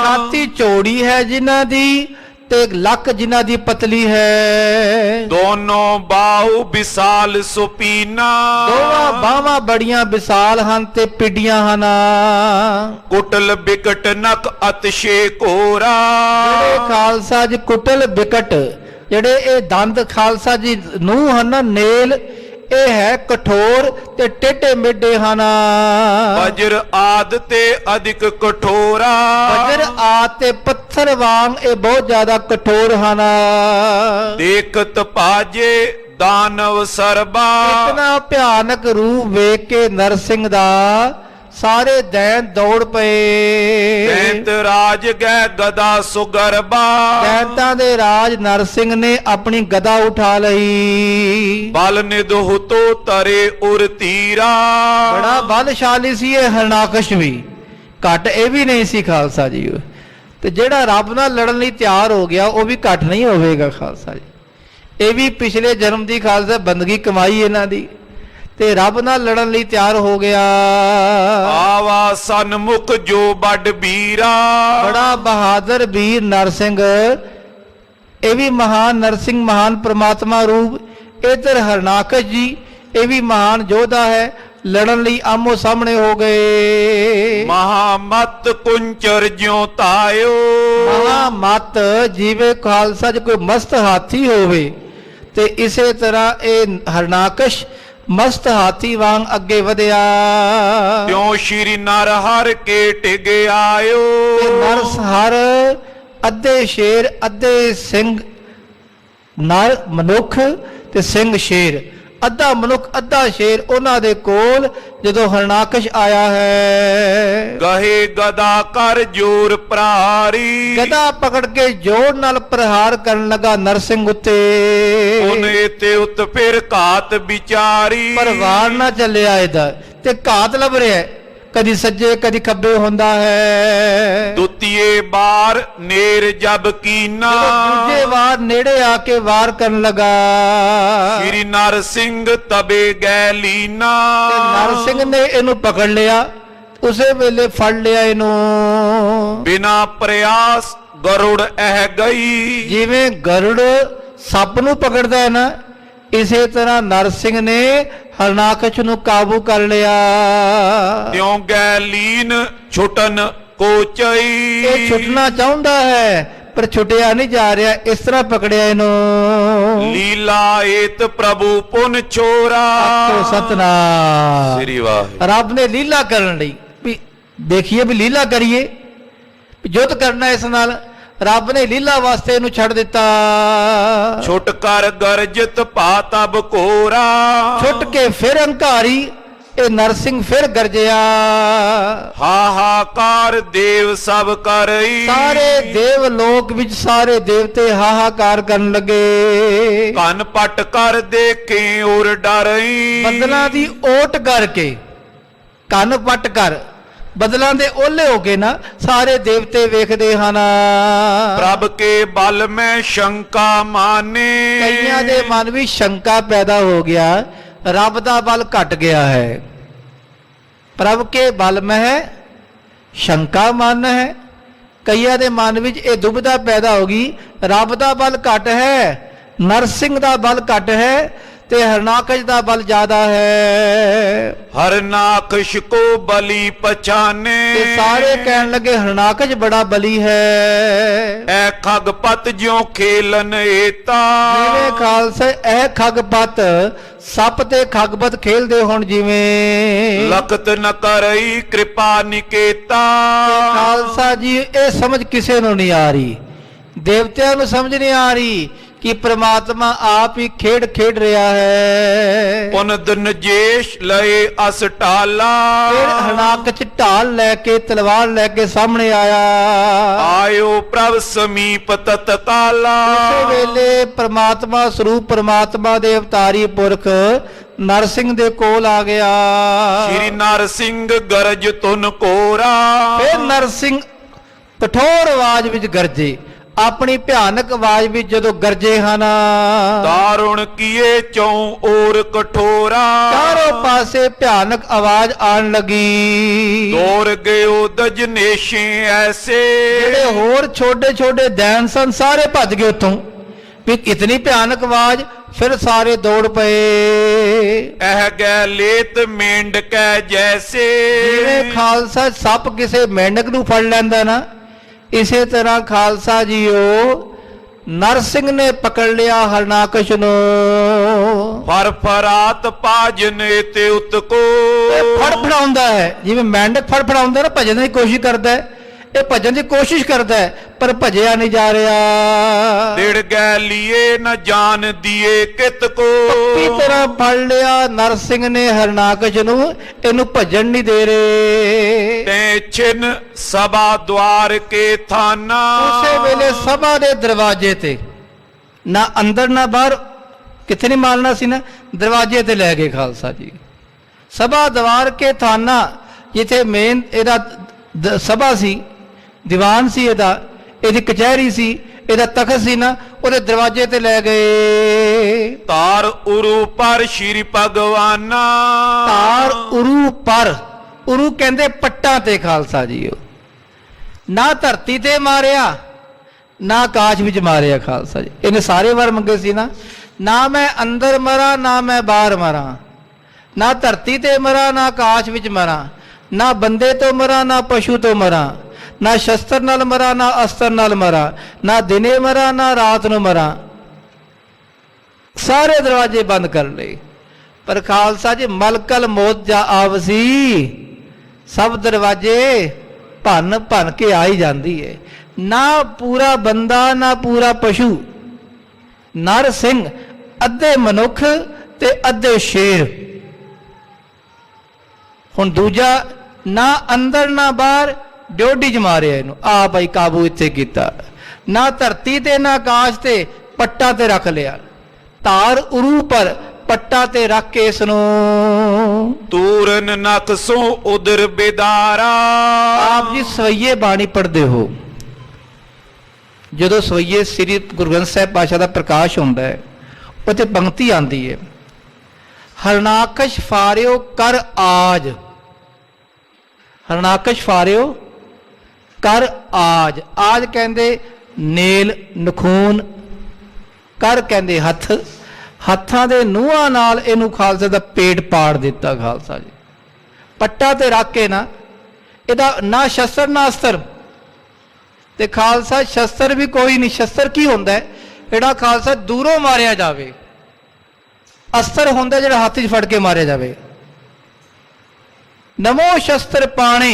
ਛਾਤੀ ਚੌੜੀ ਹੈ ਜਿਨ੍ਹਾਂ ਦੀ ਤੇ ਲੱਕ ਜਿਨ੍ਹਾਂ ਦੀ ਪਤਲੀ ਹੈ। ਦੋਨੋਂ ਬਾਹੂ ਵਿਸਾਲ ਸੁਪੀਨਾ ਦੋਵਾਂ ਬਾਹਾਂ ਬੜੀਆਂ ਵਿਸਾਲ ਹਨ ਤੇ ਪਿੱਡੀਆਂ ਹਨ। ਕੁਟਲ ਬਿਕਟ ਨਕ ਅਤਸ਼ੇ ਕੋਰਾ ਜਿਹੜੇ ਖਾਲਸਾ ਜੀ ਕੁਟਲ ਬਿਕਟ, ਜਿਹੜੇ ਇਹ ਦੰਦ ਖਾਲਸਾ ਜੀ ਨੂੰ ਹਨ ਨੇਲ, ਇਹ ਹੈ ਕਠੋਰ ਤੇ ਟੇਢੇ ਮੇਢੇ ਹਨ। ਵਜਰ ਆਦ ਤੇ ਅਧਿਕ ਕਠੋਰਾ ਵਜਰ ਆਦ ਤੇ ਪੱਥਰ ਵਾਂਗ ਇਹ ਬਹੁਤ ਜ਼ਿਆਦਾ ਕਠੋਰ ਹਨ। ਦੇਖਤ ਭਾਜੇ ਦਾਨਵ ਸਰਬਾ ਇਤਨਾ ਭਿਆਨਕ ਰੂਪ ਵੇਖ ਕੇ ਨਰਸਿੰਘ ਦਾ ਸਾਰੇ ਦੈਨ ਦੌੜ ਪਏ। ਦੈਂਤ ਰਾਜ ਗੈ ਗਦਾ ਸੁਗਰਬਾ ਦੈਂਤਾਂ ਦੇ ਰਾਜ ਨਰਸਿੰਘ ਨੇ ਆਪਣੀ ਗਦਾ ਉਠਾ ਲਈ। ਬਲ ਨਿਦਹੁ ਤੋ ਤਰੇ ਉਰ ਤੀਰਾ ਬੜਾ ਬਲਸ਼ਾਲੀ ਸੀ ਇਹ ਹਰਨਾਕਸ਼ ਵੀ, ਘੱਟ ਇਹ ਵੀ ਨਹੀਂ ਸੀ ਖਾਲਸਾ ਜੀ। ਤੇ ਜਿਹੜਾ ਰੱਬ ਨਾਲ ਲੜਨ ਲਈ ਤਿਆਰ ਹੋ ਗਿਆ ਉਹ ਵੀ ਘੱਟ ਨਹੀਂ ਹੋਵੇਗਾ ਖਾਲਸਾ ਜੀ। ਇਹ ਵੀ ਪਿਛਲੇ ਜਨਮ ਦੀ ਖਾਲਸਾ ਬੰਦਗੀ ਕਮਾਈ ਇਹਨਾਂ ਦੀ, ਤੇ ਰੱਬ ਨਾਲ ਲੜਨ ਲਈ ਤਿਆਰ ਹੋ ਗਿਆ। ਆਵਾ ਸਨਮੁਖ ਜੋ ਵੱਡ ਵੀਰਾ, ਬੜਾ ਬਹਾਦਰ ਵੀਰ ਨਰਸਿੰਘ, ਇਹ ਵੀ ਮਹਾਨ ਨਰਸਿੰਘ, ਮਹਾਨ ਪ੍ਰਮਾਤਮਾ ਰੂਪ। ਇਧਰ ਹਰਨਾਕਸ਼ ਜੀ, ਇਹ ਵੀ ਮਹਾਨ ਯੋਧਾ ਹੈ, ਲੜਨ ਲਈ ਆਮੋ ਸਾਹਮਣੇ ਹੋ ਗਏ। ਮਹਾਮਤ ਕੁੰਚਰ ਜਿਉ ਤਾਇਓ, ਮਹਾਮਤ ਜਿਵੇਂ ਖਾਲਸਾ 'ਚ ਕੋਈ ਮਸਤ ਹਾਥੀ ਹੋਵੇ, ਤੇ ਇਸੇ ਤਰ੍ਹਾਂ ਇਹ ਹਰਨਾਕਸ਼ ਮਸਤ ਹਾਥੀ ਵਾਂਗ ਅੱਗੇ ਵਧਿਆ। ਤਿਉ ਸ਼੍ਰੀ ਨਰ ਹਰ ਕੇ ਟਿਗ ਆਇਓ, ਤੇ ਨਰਸ ਹਰ ਅੱਧੇ ਸ਼ੇਰ ਅੱਧੇ ਸਿੰਘ, ਨਰ ਮਨੁੱਖ ਤੇ ਸਿੰਘ ਸ਼ੇਰ, ਅੱਧਾ ਮਨੁੱਖ ਅੱਧਾ ਸ਼ੇਰ ਉਹਨਾਂ ਦੇ ਕੋਲ ਜਦੋਂ ਹਰਨਾਕਸ਼ ਆਇਆ ਹੈ। ਗਹੇ ਗਦਾ ਕਰ ਜੋਰ ਪ੍ਰਾਰੀ, ਗਦਾ ਪਕੜ ਕੇ ਜ਼ੋਰ ਨਾਲ ਪ੍ਰਹਾਰ ਕਰਨ ਲੱਗਾ ਨਰਸਿੰਘ ਉੱਤੇ। ਉਹਨੇ ਤੇ ਉਤ ਫਿਰ ਘਾਤ ਵਿਚਾਰੀ, ਪਰ ਵਾਰ ਨਾ ਚੱਲਿਆ ਇਹਦਾ, ਤੇ ਘਾਤ ਲੱਭ ਰਿਹਾ, ਕਦੀ ਸੱਜੇ ਕਦੀ ਖੱਬੇ ਹੁੰਦਾ ਹੈ। ਦੁਤੀਏ ਬਾਰ ਨੇਰ ਜਬ ਕੀਨਾ, ਦੂਜੇ ਵਾਰ ਨੇੜੇ ਆ ਕੇ ਵਾਰ ਕਰਨ ਲਗਾ। ਸ਼੍ਰੀ ਨਰ ਸਿੰਘ ਤਬੇ ਗੈ ਲੀਨਾ, ਤੇ ਨਰਸਿੰਘ ਨੇ ਇਹਨੂੰ ਪਕੜ ਲਿਆ, ਉਸੇ ਵੇਲੇ ਫੜ ਲਿਆ ਇਹਨੂੰ। ਬਿਨਾ ਪ੍ਰਯਾਸ ਗਰੁੜ ਇਹ ਗਈ, ਜਿਵੇਂ ਗਰੁੜ ਸੱਪ ਨੂੰ ਪਕੜਦਾ ਹੈ ਨਾ, ਇਸੇ ਤਰ੍ਹਾਂ ਨਰਸਿੰਘ ਨੇ ਹਰਨਾਕਸ਼ ਨੂੰ ਕਾਬੂ ਕਰ ਲਿਆ। ਤਿਉ ਗੈ ਲੀਨ ਛੁਟਨ ਕੋਚਈ, ਇਹ ਛੁੱਟਣਾ ਚਾਹੁੰਦਾ ਹੈ ਪਰ ਛੁੱਟਿਆ ਨਹੀਂ ਜਾ ਰਿਹਾ, ਇਸ ਤਰ੍ਹਾਂ ਪਕੜਿਆ ਇਹਨੂੰ। ਲੀਲਾ ਏਤ ਪ੍ਰਭੂ ਪੁਨ ਛੋਰਾ, ਆਖੋ ਸਤਨਾਮ। ਸ੍ਰੀ ਵਾਹਿਗੁਰੂ। ਰੱਬ ਨੇ ਲੀਲਾ ਕਰਨ ਲਈ ਵੀ ਦੇਖੀਏ, ਵੀ ਲੀਲਾ ਕਰੀਏ, ਯੁੱਧ ਕਰਨਾ ਇਸ ਨਾਲ। ਰੱਬ ਨੇ ਲੀਲਾ ਵਾਸਤੇ ਇਹਨੂੰ ਛੱਡ ਦਿੱਤਾ। ਛੁੱਟ ਕਰ ਗਰਜਤ ਪਾਤਬ ਕੋਰਾ, ਛੁੱਟ ਕੇ ਫਿਰ ਹੰਕਾਰੀ ਇਹ ਨਰਸਿੰਘ ਫਿਰ ਗਰਜਿਆ। ਹਾਹਾਕਾਰ ਦੇਵ ਸਭ ਕਰਈ, ਸਾਰੇ ਦੇਵ ਲੋਕ ਵਿੱਚ ਸਾਰੇ ਦੇਵਤੇ ਹਾਹਾਕਾਰ ਕਰਨ ਲੱਗੇ। ਕੰਨ ਪਟ ਕਰ ਦੇਖੇ ਔਰ ਡਰਈ, ਬੱਦਲਾਂ ਦੀ ਓਟ ਕਰਕੇ, ਕੰਨ ਪੱਟ ਕਰ, ਬੱਦਲਾਂ ਦੇ ਓਲੇ ਹੋ ਕੇ ਨਾ ਸਾਰੇ ਦੇਵਤੇ ਵੇਖਦੇ ਹਨ। ਪ੍ਰਭ ਕੇ ਬਲ ਮੈਂ ਸ਼ੰਕਾ ਮਾਨੇ, ਕਈਆਂ ਦੇ ਮਨ ਵਿੱਚ ਸ਼ੰਕਾ ਪੈਦਾ ਹੋ ਗਿਆ, ਰੱਬ ਦਾ ਬਲ ਘਟ ਗਿਆ ਹੈ। ਪ੍ਰਭ ਕੇ ਬਲ ਮਹਿ ਸ਼ੰਕਾ ਮਨ ਹੈ, ਕਈਆਂ ਦੇ ਮਨ ਵਿੱਚ ਇਹ ਦੁਬਿਧਾ ਪੈਦਾ ਹੋ ਗਈ, ਰੱਬ ਦਾ ਬਲ ਘਟ ਹੈ, ਨਰਸਿੰਘ ਦਾ ਬਲ ਘਟ ਹੈ, ਤੇ ਹਰਨਾਕਸ਼ ਦਾ ਬਲ ਜ਼ਿਆਦਾ ਹੈ। ਹਰਨਾਕਸ਼ ਕੋ ਬਲੀ ਪਛਾਨੇ, ਤੇ ਸਾਰੇ ਕਹਿਣ ਲੱਗੇ ਹਰਨਾਕਸ਼ ਬੜਾ ਬਲੀ ਹੈ। ਐ ਖਗਪਤ ਜਿਉ ਖੇਲਨ ਏਤਾ, ਜਿਵੇਂ ਖਾਲਸਾ ਇਹ ਖਗਪਤ ਸੱਪ ਤੇ ਖਗਪਤ ਖੇਲਦੇ ਹੁਣ ਜਿਵੇਂ। ਲਖਤ ਨ ਕਰਈ ਕਿਰਪਾ ਨਿਕੇਤਾ, ਖਾਲਸਾ ਜੀ ਇਹ ਸਮਝ ਕਿਸੇ ਨੂੰ ਨਹੀਂ ਆ ਰਹੀ, ਦੇਵਤਿਆਂ ਨੂੰ ਸਮਝ ਨਹੀਂ ਆ ਰਹੀ ਕਿ ਪ੍ਰਮਾਤਮਾ ਆਪ ਹੀ ਖੇਡ ਖੇਡ ਰਿਹਾ ਹੈ। ਪੁਨਦ ਨਜੇਸ਼ ਲਏ ਅਸ ਢਾਲਾ, ਫਿਰ ਹਰਨਾਕਸ਼ ਢਾਲ ਲੈ ਕੇ ਤਲਵਾਰ ਲੈ ਕੇ ਸਾਹਮਣੇ ਆਇਆ। ਆਇਓ ਪ੍ਰਭ ਸਮੀਪ ਤਤਕਾਲਾ, ਉਸੇ ਵੇਲੇ ਪ੍ਰਮਾਤਮਾ ਸਰੂਪ ਪ੍ਰਮਾਤਮਾ ਦੇ ਅਵਤਾਰੀ ਪੁਰਖ ਨਰਸਿੰਘ ਦੇ ਕੋਲ ਆ ਗਿਆ। ਸ਼੍ਰੀ ਨਰ ਸਿੰਘ ਗਰਜ ਤੁਨ ਕੋਰਾ, ਫਿਰ ਨਰਸਿੰਘ ਕਠੋਰ ਆਵਾਜ਼ ਵਿੱਚ ਗਰਜੇ, ਆਪਣੀ ਭਿਆਨਕ ਆਵਾਜ਼ ਵਿੱਚ ਜਦੋਂ ਗਰਜੇ ਹਨ। ਦਾਰੁਣ ਕੀਏ ਚੌ ਔਰ ਕਠੋਰਾ, ਚਾਰੋਂ ਪਾਸੇ ਭਿਆਨਕ ਆਵਾਜ਼ ਆਣ ਲੱਗੀ। ਦੌਰ ਗਇਓ ਦਜਨੇਸ਼ੇ ਐਸੇ, ਜਿਹੜੇ ਹੋਰ ਛੋਟੇ ਛੋਟੇ ਦੈਨ ਸਨ ਸਾਰੇ ਭੱਜ ਗਏ ਉੱਥੋਂ, ਵੀ ਇਤਨੀ ਭਿਆਨਕ ਆਵਾਜ਼, ਫਿਰ ਸਾਰੇ ਦੌੜ ਪਏ। ਇਹ ਗੈ ਲੇਤ ਮੇਂਢਕੈ ਜੈਸੇ, ਜਿਵੇਂ ਖਾਲਸਾ ਸੱਪ ਕਿਸੇ ਮੇਂਢਕ ਨੂੰ ਫੜ ਲੈਂਦਾ ਨਾ, ਇਸੇ ਤਰ੍ਹਾਂ ਖਾਲਸਾ ਜੀਓ ਨਰਸਿੰਘ ਨੇ ਪਕੜ ਲਿਆ ਹਰਨਾਕਸ਼ ਨੂੰ। ਫਰਫਰਾਤ ਪਾਜਨੇ ਤੇ ਉਤਕੋ, ਫੜਫੜਾਉਂਦਾ ਹੈ, ਜਿਵੇਂ ਮੇਂਢਕ ਫੜਫੜਾਉਂਦਾ ਨਾ, ਭੱਜਣ ਦੀ ਕੋਸ਼ਿਸ਼ ਕਰਦਾ ਹੈ, ਇਹ ਭੱਜਣ ਦੀ ਕੋਸ਼ਿਸ਼ ਕਰਦਾ ਹੈ ਪਰ ਭੱਜਿਆ ਨਹੀਂ ਜਾ ਰਿਹਾ। ਦਿੜ ਗੈ ਲੀਏ ਨ ਜਾਣ ਦੀਏ ਕਿਤ ਕੋ, ਪੱਕੀ ਤਰ੍ਹਾਂ ਫੜ ਲਿਆ ਨਰਸਿੰਘ ਨੇ ਹਰਨਾਕਸ਼ ਨੂੰ, ਇਹਨੂੰ ਭੱਜਣ ਨਹੀਂ ਦੇ ਰਹੇ। ਤੇ ਛਿਨ ਸਭਾ ਦਵਾਰ ਕੇ ਥਾਨਾ, ਉਸੇ ਵੇਲੇ ਸਭਾ ਦੇ ਦਰਵਾਜ਼ੇ ਤੇ, ਨਾ ਅੰਦਰ ਨਾ ਬਾਹਰ, ਕਿੱਥੇ ਨਹੀਂ ਮਾਰਨਾ ਸੀ ਨਾ, ਦਰਵਾਜ਼ੇ ਤੇ ਲੈ ਗਏ ਖਾਲਸਾ ਜੀ। ਸਭਾ ਦਵਾਰ ਕੇ ਥਾਨਾ, ਜਿੱਥੇ ਮੇਨ ਇਹਦਾ ਸਭਾ ਸੀ, ਦੀਵਾਨ ਸੀ, ਇਹਦੀ ਕਚਹਿਰੀ ਸੀ, ਇਹਦਾ ਤਖਤ ਸੀ ਨਾ, ਉਹਦੇ ਦਰਵਾਜ਼ੇ ਤੇ ਲੈ ਗਏ। ਤਾਰ ਉਰੂ ਪਰ ਸ਼੍ਰੀ ਭਗਵਾਨਾ। ਤਾਰ ਉਰੂ ਪਰ, ਉਰੂ ਕਹਿੰਦੇ ਪੱਟਾਂ ਤੇ ਖਾਲਸਾ ਜੀਓ। ਨਾ ਧਰਤੀ ਤੇ ਮਾਰਿਆ, ਨਾ ਆਕਾਸ਼ ਵਿੱਚ ਮਾਰਿਆ ਖਾਲਸਾ ਜੀ। ਇਹਨੇ ਸਾਰੇ ਵਰ ਮੰਗੇ ਸੀ ਨਾ ਮੈਂ ਅੰਦਰ ਮਰਾਂ, ਨਾ ਮੈਂ ਬਾਹਰ ਮਰਾਂ, ਨਾ ਧਰਤੀ ਤੇ ਮਰਾਂ, ਨਾ ਆਕਾਸ਼ ਵਿੱਚ ਮਰਾਂ, ਨਾ ਬੰਦੇ ਤੋਂ ਮਰਾਂ, ਨਾ ਪਸ਼ੂ ਤੋਂ ਮਰਾਂ, ਨਾ ਸ਼ਸਤਰ ਨਾਲ ਮਰਾਂ, ਨਾ ਅਸਤਰ ਨਾਲ ਮਰਾਂ, ਨਾ ਦਿਨੇ ਮਰਾਂ, ਨਾ ਰਾਤ ਨੂੰ ਮਰਾਂ। ਸਾਰੇ ਦਰਵਾਜ਼ੇ ਬੰਦ ਕਰ ਲਏ। ਪਰ ਖਾਲਸਾ ਜੀ ਮਲਕਲ ਮੌਤ ਜਾ ਆਵਸੀ, ਸਭ ਦਰਵਾਜ਼ੇ ਭੰਨ ਭੰਨ ਕੇ ਆ ਹੀ ਜਾਂਦੀ ਹੈ। ਨਾ ਪੂਰਾ ਬੰਦਾ, ਨਾ ਪੂਰਾ ਪਸ਼ੂ, ਨਰ ਸਿੰਘ, ਅੱਧੇ ਮਨੁੱਖ ਤੇ ਅੱਧੇ ਸ਼ੇਰ। ਹੁਣ ਦੂਜਾ, ਨਾ ਅੰਦਰ ਨਾ ਬਾਹਰ, ਡਿਓਢੀ ਚ ਮਾਰਿਆ ਇਹਨੂੰ। ਆ ਭਾਈ ਕਾਬੂ ਇੱਥੇ ਕੀਤਾ। ਨਾ ਧਰਤੀ ਤੇ ਨਾ ਆਕਾਸ਼ ਤੇ, ਪੱਟਾਂ ਤੇ ਰੱਖ ਲਿਆ। ਤਾਰ ਉਰੂ ਪਰ, ਪੱਟਾਂ ਤੇ ਰੱਖ ਕੇ ਇਸ ਨੂੰ ਤੂਰਨ ਨਕਸੋਂ ਉਦਰ ਬਿਦਾਰਾ। ਆਪ ਜੀ ਸਵਈਏ ਬਾਣੀ ਪੜ੍ਹਦੇ ਹੋ, ਜਦੋਂ ਸਵਈਏ ਸ੍ਰੀ ਗੁਰੂ ਗ੍ਰੰਥ ਸਾਹਿਬ ਪਾਤਸ਼ਾਹ ਦਾ ਪ੍ਰਕਾਸ਼ ਹੁੰਦਾ ਹੈ, ਉੱਥੇ ਪੰਕਤੀ ਆਉਂਦੀ ਹੈ, ਹਰਨਾਕਸ਼ ਫਾਰਿਓ ਕਰ ਆਜ। ਹਰਨਾਕਸ਼ ਫਾਰਿਓ ਕਰ ਆਜ। ਆਜ ਕਹਿੰਦੇ ਨੇਲ ਨਖੂਨ, ਕਰ ਕਹਿੰਦੇ ਹੱਥ। ਹੱਥਾਂ ਦੇ ਨੂਹਾਂ ਨਾਲ ਇਹਨੂੰ ਖਾਲਸੇ ਦਾ ਪੇਟ ਪਾੜ ਦਿੱਤਾ ਖਾਲਸਾ ਜੀ। ਪੱਟਾਂ ਤੇ ਰੱਖ ਕੇ ਨਾ, ਇਹਦਾ ਨਾ ਸ਼ਸਤਰ ਨਾ ਅਸਤਰ। ਤੇ ਖਾਲਸਾ ਸ਼ਸਤਰ ਵੀ ਕੋਈ ਨਹੀਂ। ਸ਼ਸਤਰ ਕੀ ਹੁੰਦਾ ਹੈ? ਜਿਹੜਾ ਖਾਲਸਾ ਦੂਰੋਂ ਮਾਰਿਆ ਜਾਵੇ। ਅਸਤਰ ਹੁੰਦਾ ਜਿਹੜਾ ਹੱਥ 'ਚ ਫੜ ਕੇ ਮਾਰਿਆ ਜਾਵੇ। ਨਮੋ ਸ਼ਸਤਰ ਪਾਣੇ,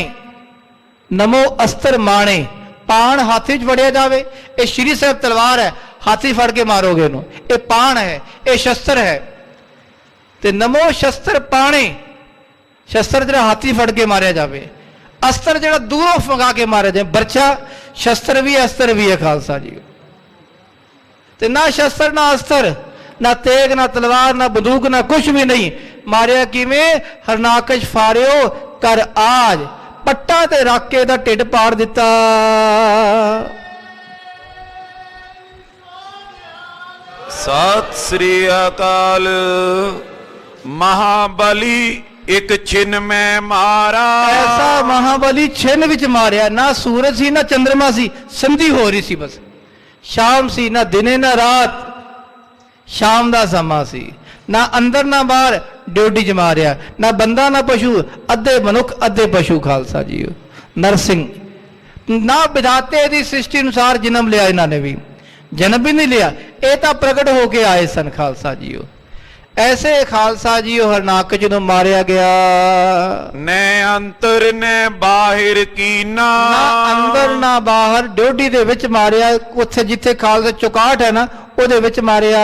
ਨਮੋ ਅਸਤਰ ਮਾਣੇ। ਪਾਣ ਹੱਥ 'ਚ ਫੜਿਆ ਜਾਵੇ। ਇਹ ਸ਼੍ਰੀ ਸਾਹਿਬ ਤਲਵਾਰ ਹੈ, ਹੱਥ 'ਚ ਫੜ ਕੇ ਮਾਰੋਗੇ ਇਹਨੂੰ। ਇਹ ਪਾਣ ਹੈ, ਇਹ ਸ਼ਸਤਰ ਹੈ। ਤੇ ਨਮੋ ਸ਼ਸਤਰ ਪਾਣੇ, ਸ਼ਸਤਰ ਜਿਹੜਾ ਹੱਥ 'ਚ ਫੜ ਕੇ ਮਾਰਿਆ ਜਾਵੇ। ਅਸਤਰ ਜਿਹੜਾ ਦੂਰੋਂ ਫੰਗਾ ਕੇ ਮਾਰਿਆ ਜਾਏ। ਬਰਛਾ ਸ਼ਸਤਰ ਵੀ ਹੈ, ਅਸਤਰ ਵੀ ਹੈ ਖਾਲਸਾ ਜੀ। ਤੇ ਨਾ ਸ਼ਸਤਰ ਨਾ ਅਸਤਰ, ਨਾ ਤੇਗ ਨਾ ਤਲਵਾਰ, ਨਾ ਬੰਦੂਕ, ਨਾ ਕੁਛ ਵੀ ਨਹੀਂ। ਮਾਰਿਆ ਕਿਵੇਂ? ਹਰਨਾਕਸ਼ ਫਾਰਿਓ ਕਰ ਆਜ। ਪੱਟਾਂ ਤੇ ਰੱਖ ਕੇ ਇਹਦਾ ਢਿੱਡ ਪਾੜ ਦਿੱਤਾ। ਸਤਿ ਸ੍ਰੀ ਅਕਾਲ। ਮਹਾਬਲੀ ਇੱਕ ਛਿਨ ਮੈਂ ਮਾਰਾ। ਐਸਾ ਮਹਾਬਲੀ ਛਿਨ ਵਿੱਚ ਮਾਰਿਆ। ਨਾ ਸੂਰਜ ਸੀ, ਨਾ ਚੰਦਰਮਾ ਸੀ, ਸੰਧੀ ਹੋ ਰਹੀ ਸੀ ਬਸ। ਸ਼ਾਮ ਸੀ, ਨਾ ਦਿਨੇ ਨਾ ਰਾਤ, ਸ਼ਾਮ ਦਾ ਸਮਾਂ ਸੀ। ਨਾ ਅੰਦਰ ਨਾ ਬਾਹਰ, ਡਿਊਟੀ 'ਚ ਮਾਰਿਆ। ਨਾ ਬੰਦਾ ਨਾ ਪਸ਼ੂ, ਅੱਧੇ ਮਨੁੱਖ ਅੱਧੇ ਪਸ਼ੂ ਖਾਲਸਾ ਜੀ। ਨਰਸਿੰਘ ਨਾ ਵਿਧਾਤੇ ਦੀ ਸ੍ਰਿਸ਼ਟੀ ਅਨੁਸਾਰ ਜਨਮ ਲਿਆ ਇਹਨਾਂ ਨੇ ਵੀ, ਜਨਮ ਵੀ ਨਹੀਂ ਲਿਆ। ਇਹ ਤਾਂ ਪ੍ਰਗਟ ਹੋ ਕੇ ਆਏ ਸਨ ਖਾਲਸਾ ਜੀਓ। ਐਸੇ ਖਾਲਸਾ ਜੀਓ ਹਰਨਾਕਸ਼ ਨੂੰ ਮਾਰਿਆ ਗਿਆ। ਨੈ ਅੰਤਰ ਨੈ ਬਾਹਿਰ ਕੀਨਾ। ਨਾ ਅੰਦਰ ਨਾ ਬਾਹਰ, ਡਿਊਟੀ ਦੇ ਵਿੱਚ ਮਾਰਿਆ। ਉੱਥੇ ਜਿੱਥੇ ਖਾਲਸਾ ਚੁਕਾਟ ਹੈ ਨਾ, ਉਹਦੇ ਵਿੱਚ ਮਾਰਿਆ।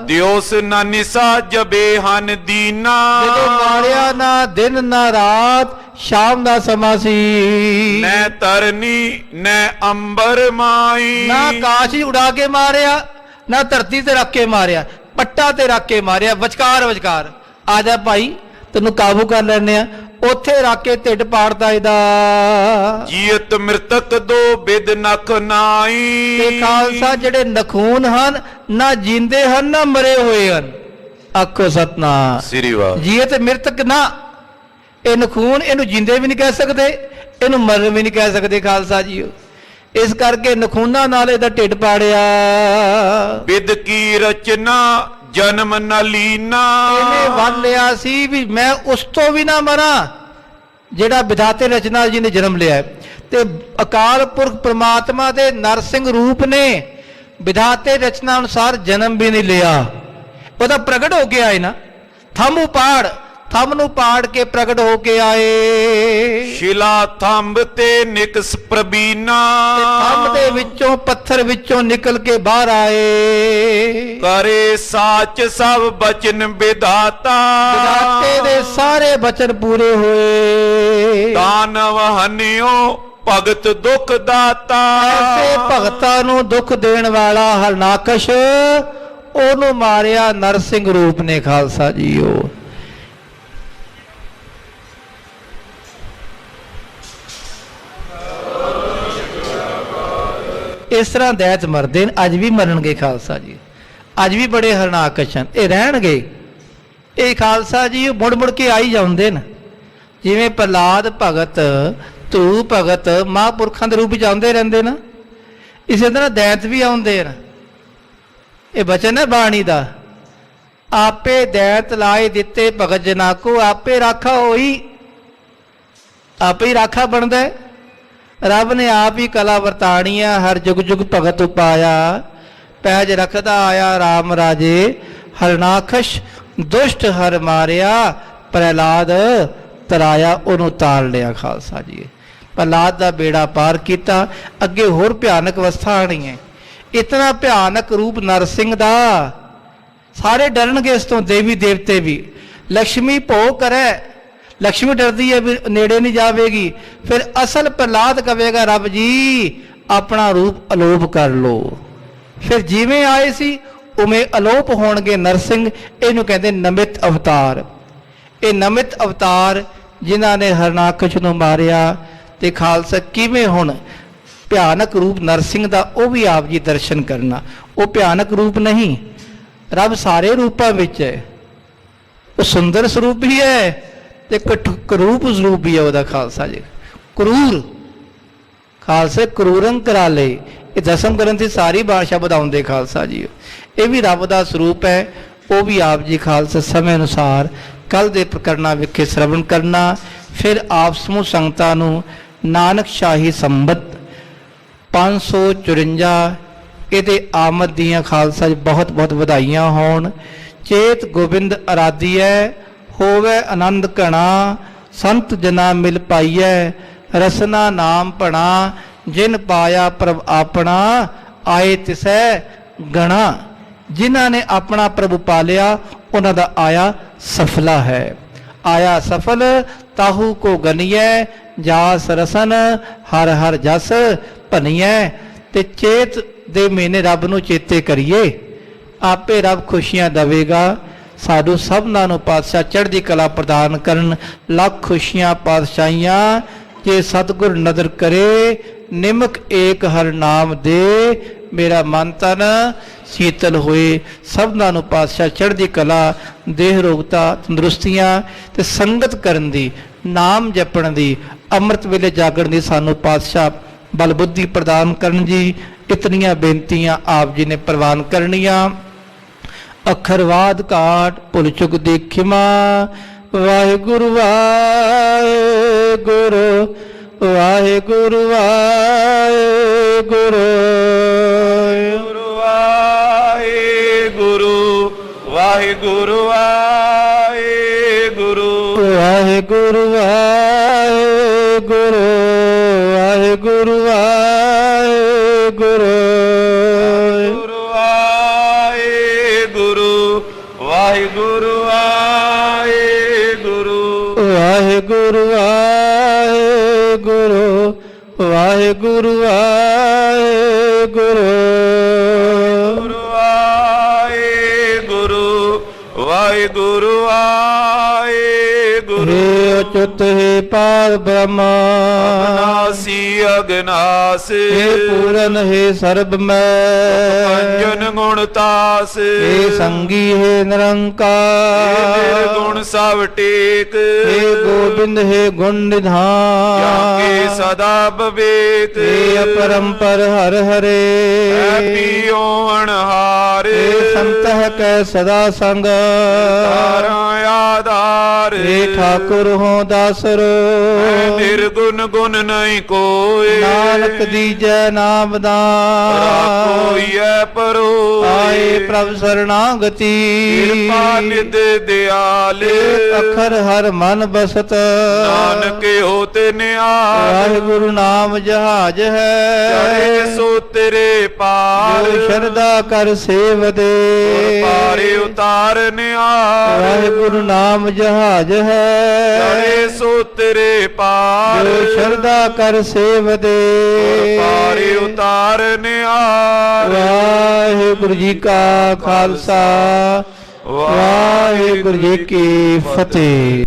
ਦਿਓਸ ਨਾ ਨਿਸਾ ਜਬੇ ਹਨ ਦੀਨਾ। ਜਦੋਂ ਮਾਰਿਆ ਨਾ ਦਿਨ ਨਾ ਰਾਤ, ਸ਼ਾਮ ਦਾ ਸਮਾਂ ਸੀ। ਨੈ ਤਰਨੀ ਨੈ ਅੰਬਰ ਮਾਈ। ਨਾ ਆਕਾਸ਼ ਹੀ ਉਡਾ ਕੇ ਮਾਰਿਆ, ਨਾ ਧਰਤੀ ਤੇ ਰੱਖ ਕੇ ਮਾਰਿਆ, ਪੱਟਾਂ ਤੇ ਰੱਖ ਕੇ ਮਾਰਿਆ। ਵਿਚਕਾਰ ਵਿਚਕਾਰ ਆ ਜਾ ਭਾਈ, ਤੈਨੂੰ ਕਾਬੂ ਕਰ ਲੈਣੇ ਆ। ਉੱਥੇ ਰੱਖ ਕੇ ਢਿੱਡ ਪਾੜਦਾ ਇਹਦਾ। ਜੀਅਤ ਮ੍ਰਿਤਕ ਦੋ ਬਿਦ ਨਖ ਨਾਈ। ਤੇ ਖਾਲਸਾ ਜਿਹੜੇ ਨਖੂਨ ਹਨ, ਨਾ ਜਿੰਦੇ ਹਨ ਨਾ ਮਰੇ ਹੋਏ ਹਨ। ਆਖੋ ਸਤਨਾਮ ਸ੍ਰੀ ਵਾਹਿਗੁਰੂ। ਜੀਅਤ ਮ੍ਰਿਤਕ ਨਾ, ਇਹ ਨਖੂਨ ਇਹਨੂੰ ਜਿੰਦੇ ਵੀ ਨਹੀਂ ਕਹਿ ਸਕਦੇ, ਇਹਨੂੰ ਮਰਨ ਵੀ ਨਹੀਂ ਕਹਿ ਸਕਦੇ ਖਾਲਸਾ ਜੀਓ। ਇਸ ਕਰਕੇ ਨਖੂਨਾਂ ਨਾਲ ਇਹਦਾ ਢਿੱਡ ਪਾੜਿਆ। ਬਿਦ ਕੀ ਰਚਨਾ ਜਨਮ ਨ ਲੀਨਾ। ਇਹਨੇ ਵੱਲ ਲਿਆ ਸੀ ਵੀ ਮੈਂ ਉਸ ਤੋਂ ਵੀ ਨਾ ਮਰਾਂ, ਜਿਹੜਾ ਵਿਧਾਤੇ ਰਚਨਾ ਜੀ ਨੇ ਜਨਮ ਲਿਆ। ਤੇ ਅਕਾਲ ਪੁਰਖ ਪ੍ਰਮਾਤਮਾ ਦੇ ਨਰਸਿੰਘ ਰੂਪ ਨੇ ਵਿਧਾਤੇ ਰਚਨਾ ਅਨੁਸਾਰ ਜਨਮ ਵੀ ਨਹੀਂ ਲਿਆ। ਉਹਦਾ ਪ੍ਰਗਟ ਹੋ ਕੇ ਆਏ ਨਾ। ਥੰਮ ਉਪਾੜ, ਥੰਮ ਨੂੰ ਪਾੜ ਕੇ ਪ੍ਰਗਟ ਹੋ ਕੇ ਆਏ। ਸ਼ਿਲਾ ਥੰਬ ਤੇ ਨਿਕਸ ਪ੍ਰਬੀਨਾ। ਥੰਮ ਦੇ ਵਿੱਚੋਂ, ਪੱਥਰ ਵਿੱਚੋਂ ਨਿਕਲ ਕੇ ਬਾਹਰ ਆਏ। ਕਰੇ ਸਾਚ ਸਭ ਬਚਨ ਵਿਧਾਤਾ। ਵਿਧਾਤੇ ਦੇ ਸਾਰੇ ਬਚਨ ਪੂਰੇ ਹੋਏ। ਦਾਨਵ ਹਨਿਓ ਭਗਤ ਦੁਖ ਦਾਤਾ। ਐਸੇ ਭਗਤਾਂ ਨੂੰ ਦੁੱਖ ਦੇਣ ਵਾਲਾ ਹਰਨਾਕਸ਼, ਉਹਨੂੰ ਮਾਰਿਆ ਨਰਸਿੰਘ ਰੂਪ ਨੇ ਖਾਲਸਾ ਜੀਓ। ਇਸ ਤਰ੍ਹਾਂ ਦੈਤ ਮਰਦੇ ਨੇ, ਅੱਜ ਵੀ ਮਰਨਗੇ ਖਾਲਸਾ ਜੀ, ਅੱਜ ਵੀ ਬੜੇ ਹਰਨਾਕਸ਼ ਹਨ, ਇਹ ਰਹਿਣਗੇ। ਇਹ ਖਾਲਸਾ ਜੀ ਮੁੜ ਮੁੜ ਕੇ ਆਈ ਜਾਂਦੇ ਨੇ, ਜਿਵੇਂ ਪ੍ਰਹਲਾਦ ਭਗਤ, ਧੂ ਭਗਤ ਮਹਾਂਪੁਰਖਾਂ ਦੇ ਰੂਪ ਵਿੱਚ ਆਉਂਦੇ ਰਹਿੰਦੇ ਨਾ, ਇਸੇ ਤਰ੍ਹਾਂ ਦੈਤ ਵੀ ਆਉਂਦੇ ਨੇ। ਇਹ ਬਚਨ ਹੈ ਬਾਣੀ ਦਾ, ਆਪੇ ਦੈਤ ਲਾਏ ਦਿੱਤੇ ਭਗਤ ਜਨਾ ਕੋ, ਆਪੇ ਰਾਖਾ ਹੋਈ, ਆਪੇ ਹੀ ਰਾਖਾ ਬਣਦਾ ਹੈ। ਰੱਬ ਨੇ ਆਪ ਹੀ ਕਲਾ ਵਰਤਾਣੀ ਹੈ, ਹਰ ਜੁਗ ਜੁਗ ਭਗਤ ਉਪਾਇਆ, ਪੈਜ ਰੱਖਦਾ ਆਇਆ ਰਾਮ ਰਾਜੇ, ਹਰਨਾਖਸ਼ ਦੁਸ਼ਟ ਹਰ ਮਾਰਿਆ, ਪ੍ਰਹਿਲਾਦ ਤਰਾਇਆ ਉਹਨੂੰ ਤਾਰ ਲਿਆ। ਖਾਲਸਾ ਜੀ ਪ੍ਰਹਲਾਦ ਦਾ ਬੇੜਾ ਪਾਰ ਕੀਤਾ, ਅੱਗੇ ਹੋਰ ਭਿਆਨਕ ਅਵਸਥਾ ਆਣੀ ਹੈ। ਇਤਨਾ ਭਿਆਨਕ ਰੂਪ ਨਰਸਿੰਘ ਦਾ, ਸਾਰੇ ਡਰਨਗੇ ਇਸ ਤੋਂ, ਦੇਵੀ ਦੇਵਤੇ ਵੀ। ਲక్ష్ਮੀ ਭੋਗ ਕਰੇ, ਲక్ష్ਮੀ ਡਰਦੀ ਹੈ ਵੀ ਨੇੜੇ ਨਹੀਂ ਜਾਵੇਗੀ, ਫਿਰ ਅਸਲ ਪ੍ਰਹਲਾਦ ਕਵੇਗਾ ਰੱਬ ਜੀ ਆਪਣਾ ਰੂਪ ਅਲੋਪ ਕਰ ਲੋ, ਫਿਰ ਜਿਵੇਂ ਆਏ ਸੀ ਉਵੇਂ ਅਲੋਪ ਹੋਣਗੇ ਨਰਸਿੰਘ। ਇਹਨੂੰ ਕਹਿੰਦੇ ਨਮਿਤ ਅਵਤਾਰ। ਇਹ ਨਮਿਤ ਅਵਤਾਰ ਜਿਨ੍ਹਾਂ ਨੇ ਹਰਨਾਕਸ਼ ਨੂੰ ਮਾਰਿਆ। ਤੇ ਖਾਲਸਾ ਕਿਵੇਂ ਹੁਣ ਭਿਆਨਕ ਰੂਪ ਨਰਸਿੰਘ ਦਾ ਉਹ ਵੀ ਆਪ ਜੀ ਦਰਸ਼ਨ ਕਰਨਾ। ਉਹ ਭਿਆਨਕ ਰੂਪ ਨਹੀਂ, ਰੱਬ ਸਾਰੇ ਰੂਪਾਂ ਵਿੱਚ ਹੈ, ਉਹ ਸੁੰਦਰ ਸਰੂਪ ਵੀ ਹੈ ਤੇ ਕਰੂਪ ਸਰੂਪ ਵੀ ਹੈ ਉਹਦਾ। ਖਾਲਸਾ ਜੀ ਕਰੂਰ, ਖਾਲਸੇ ਕਰੂਰੰ ਕਰਾਲੇ, ਇਹ ਦਸਮ ਗ੍ਰੰਥ ਦੀ ਸਾਰੀ ਭਾਸ਼ਾ ਵਧਾਉਂਦੇ ਖਾਲਸਾ ਜੀ। ਇਹ ਵੀ ਰੱਬ ਦਾ ਸਰੂਪ ਹੈ, ਉਹ ਵੀ ਆਪ ਜੀ ਖਾਲਸਾ ਸਮੇਂ ਅਨੁਸਾਰ ਕੱਲ ਦੇ ਪ੍ਰਕਰਨਾਂ ਵਿਖੇ ਸ਼ਰਵਣ ਕਰਨਾ। ਫਿਰ ਆਪ ਸਮੂਹ ਸੰਗਤਾਂ ਨੂੰ ਨਾਨਕ ਸ਼ਾਹੀ ਸੰਬਤ 554 ਇਹਦੇ ਆਮਦ ਦੀਆਂ ਖਾਲਸਾ ਜੀ ਬਹੁਤ ਬਹੁਤ ਵਧਾਈਆਂ ਹੋਣ। ਚੇਤ ਗੋਬਿੰਦ ਅਰਾਧੀਐ, ਹੋਵੇ ਆਨੰਦ ਘਣਾ, ਸੰਤ ਜਨਾ ਮਿਲ ਪਾਈਐ, ਰਸਨਾ ਨਾਮ ਭਣਾ, ਜਿਨ ਪਾਇਆ ਪ੍ਰਭ ਆਪਣਾ, ਆਏ ਤਿਸੈ ਗਣਾ। ਜਿਨ੍ਹਾਂ ਨੇ ਆਪਣਾ ਪ੍ਰਭੂ ਪਾਲਿਆ ਉਹਨਾਂ ਦਾ ਆਇਆ ਸਫਲਾ ਹੈ। ਆਇਆ ਸਫਲ ਤਾਹੂ ਕੋ ਗਨੀਐ, ਜਾਸ ਰਸਨ ਹਰ ਹਰ ਜਸ ਭਨੀਐ। ਤੇ ਚੇਤ ਦੇ ਮਹੀਨੇ ਰੱਬ ਨੂੰ ਚੇਤੇ ਕਰੀਏ, ਆਪੇ ਰੱਬ ਖੁਸ਼ੀਆਂ ਦੇਵੇਗਾ। ਸਾਧੂ ਸਭਨਾਂ ਨੂੰ ਪਾਤਸ਼ਾਹ ਚੜ੍ਹਦੀ ਕਲਾ ਪ੍ਰਦਾਨ ਕਰਨ, ਲੱਖ ਖੁਸ਼ੀਆਂ ਪਾਤਸ਼ਾਹੀਆਂ। ਜੇ ਸਤਿਗੁਰ ਨਦਰ ਕਰੇ, ਨਿਮਕ ਏਕ ਹਰ ਨਾਮ ਦੇ, ਮੇਰਾ ਮਨ ਤਨ ਸ਼ੀਤਲ ਹੋਏ। ਸਭਨਾਂ ਨੂੰ ਪਾਤਸ਼ਾਹ ਚੜ੍ਹਦੀ ਕਲਾ, ਦੇਹ ਰੋਗਤਾ, ਤੰਦਰੁਸਤੀਆਂ ਤੇ ਸੰਗਤ ਕਰਨ ਦੀ, ਨਾਮ ਜਪਣ ਦੀ, ਅੰਮ੍ਰਿਤ ਵੇਲੇ ਜਾਗਣ ਦੀ ਸਾਨੂੰ ਪਾਤਸ਼ਾਹ ਬਲ ਬੁੱਧੀ ਪ੍ਰਦਾਨ ਕਰਨ ਜੀ। ਇਤਨੀਆਂ ਬੇਨਤੀਆਂ ਆਪ ਜੀ ਨੇ ਪ੍ਰਵਾਨ ਕਰਨੀਆਂ। ਅੱਖਰਵਾਦ ਘਾਟ ਭੁੱਲ ਚੁੱਕ ਦੀ ਖਿਮਾ, ਵਾਹਿਗੁਰੂ ਵਾਹਿਗੁਰੂ ਵਾਹਿਗੁਰੂ ਵਾਹਿਗੁਰੂ ਵਾਹਿਗੁਰੂ ਵਾਹਿਗੁਰੂ ਵਾਹਿਗੁਰੂ ਵਾਹਿਗੁਰੂ ਵਾਹਿਗੁਰੂ ਵਾਹਿਗੁਰੂ ਵਾਹਿਗੁਰੂ ਵਾਹਿਗੁਰੂ ਵਾਹਿਗੁਰੂ ਵਾਹਿਗੁਰੂ ਵਾਹਿਗੁਰੂ ਵਾਹਿਗੁਰੂ ਵਾਹਿਗੁਰੂ ਵਾਹਿਗੁਰੂ ਵਾਹਿਗੁਰੂ। ਹੇ ਅਚੁੱਤ ਹੈ ਪਾਰ ਬ੍ਰਹਮਾ, ਅਬਨਾਸੀ ਅਗਨਾਸ, ਹੇ ਪੂਰਨ ਹੈ ਸਰਬ ਮੈਂ, ਅੰਜਨ ਗੁਣ ਤਾਸ, ਹੇ ਸੰਗੀ ਹੈ ਨਿਰੰਕਾਰ, ਨਿਰਗੁਣ ਸਭ ਟੇਕ, ਹੇ ਗੋਬਿੰਦ ਹੈ ਗੁਣ ਨਿਧਾਨ, ਜਾਕੇ ਸਦਾ ਬਵੇਤ, ਹੇ ਅਪਰੰਪਰ ਹਰ ਹਰੇ, ਪੀਓ ਅਣਹਾਰ, ਹੇ ਸੰਤਹ ਕੈ ਸਦਾ ਸੰਗ, ਤਾਰਾ ਆਧਾਰ, ਹੇ ਠਾਕੁਰ ਹੋ ਦਾਸਰੋ, ਨਿਰਗੁਣ ਗੁਣ ਨਹੀਂ ਕੋਏ, ਨਾਨਕ ਦੀਜੈ ਨਾਮ ਦਾਨ, ਕੋਈਐ ਪਰੋ, ਆਏ ਪ੍ਰਭ ਸਰਣਾਗਤੀ, ਕਿਰਪਾ ਨਿਧ ਦਿਆਲ, ਅੱਖਰ ਹਰ ਮਨ ਬਸਤ, ਨਾਨਕ ਹੋਤੇ ਨਿਆਲ, ਵਾਹਿਗੁਰੂ ਨਾਮ ਜਹਾਜ ਹੈ, ਚੜੇ ਸੋ ਤੇਰੇ ਪਾਰ, ਜੋ ਸ਼ਰਧਾ ਕਰ ਸੇਵਦੇ, ਪਾਰੇ ਉਤਾਰ ਨਿਆਲ, ਵਾਹਿਗੁਰੂ ਨਾਮ ਜਹਾਜ ਹੈ, ਚੜੇ ਸੋ ਤੇਰੇ ਪਾਰ, ਜੋ ਸ਼ਰਧਾ ਕਰ ਸੇਵਦੇ, ਪਾਰੇ ਉਤਾਰ ਨਿਆਲ। ਵਾਹਿਗੁਰੂ ਜੀ ਕਾ ਖਾਲਸਾ, ਵਾਹਿਗੁਰੂ ਜੀ ਕੀ ਫਤਿਹ।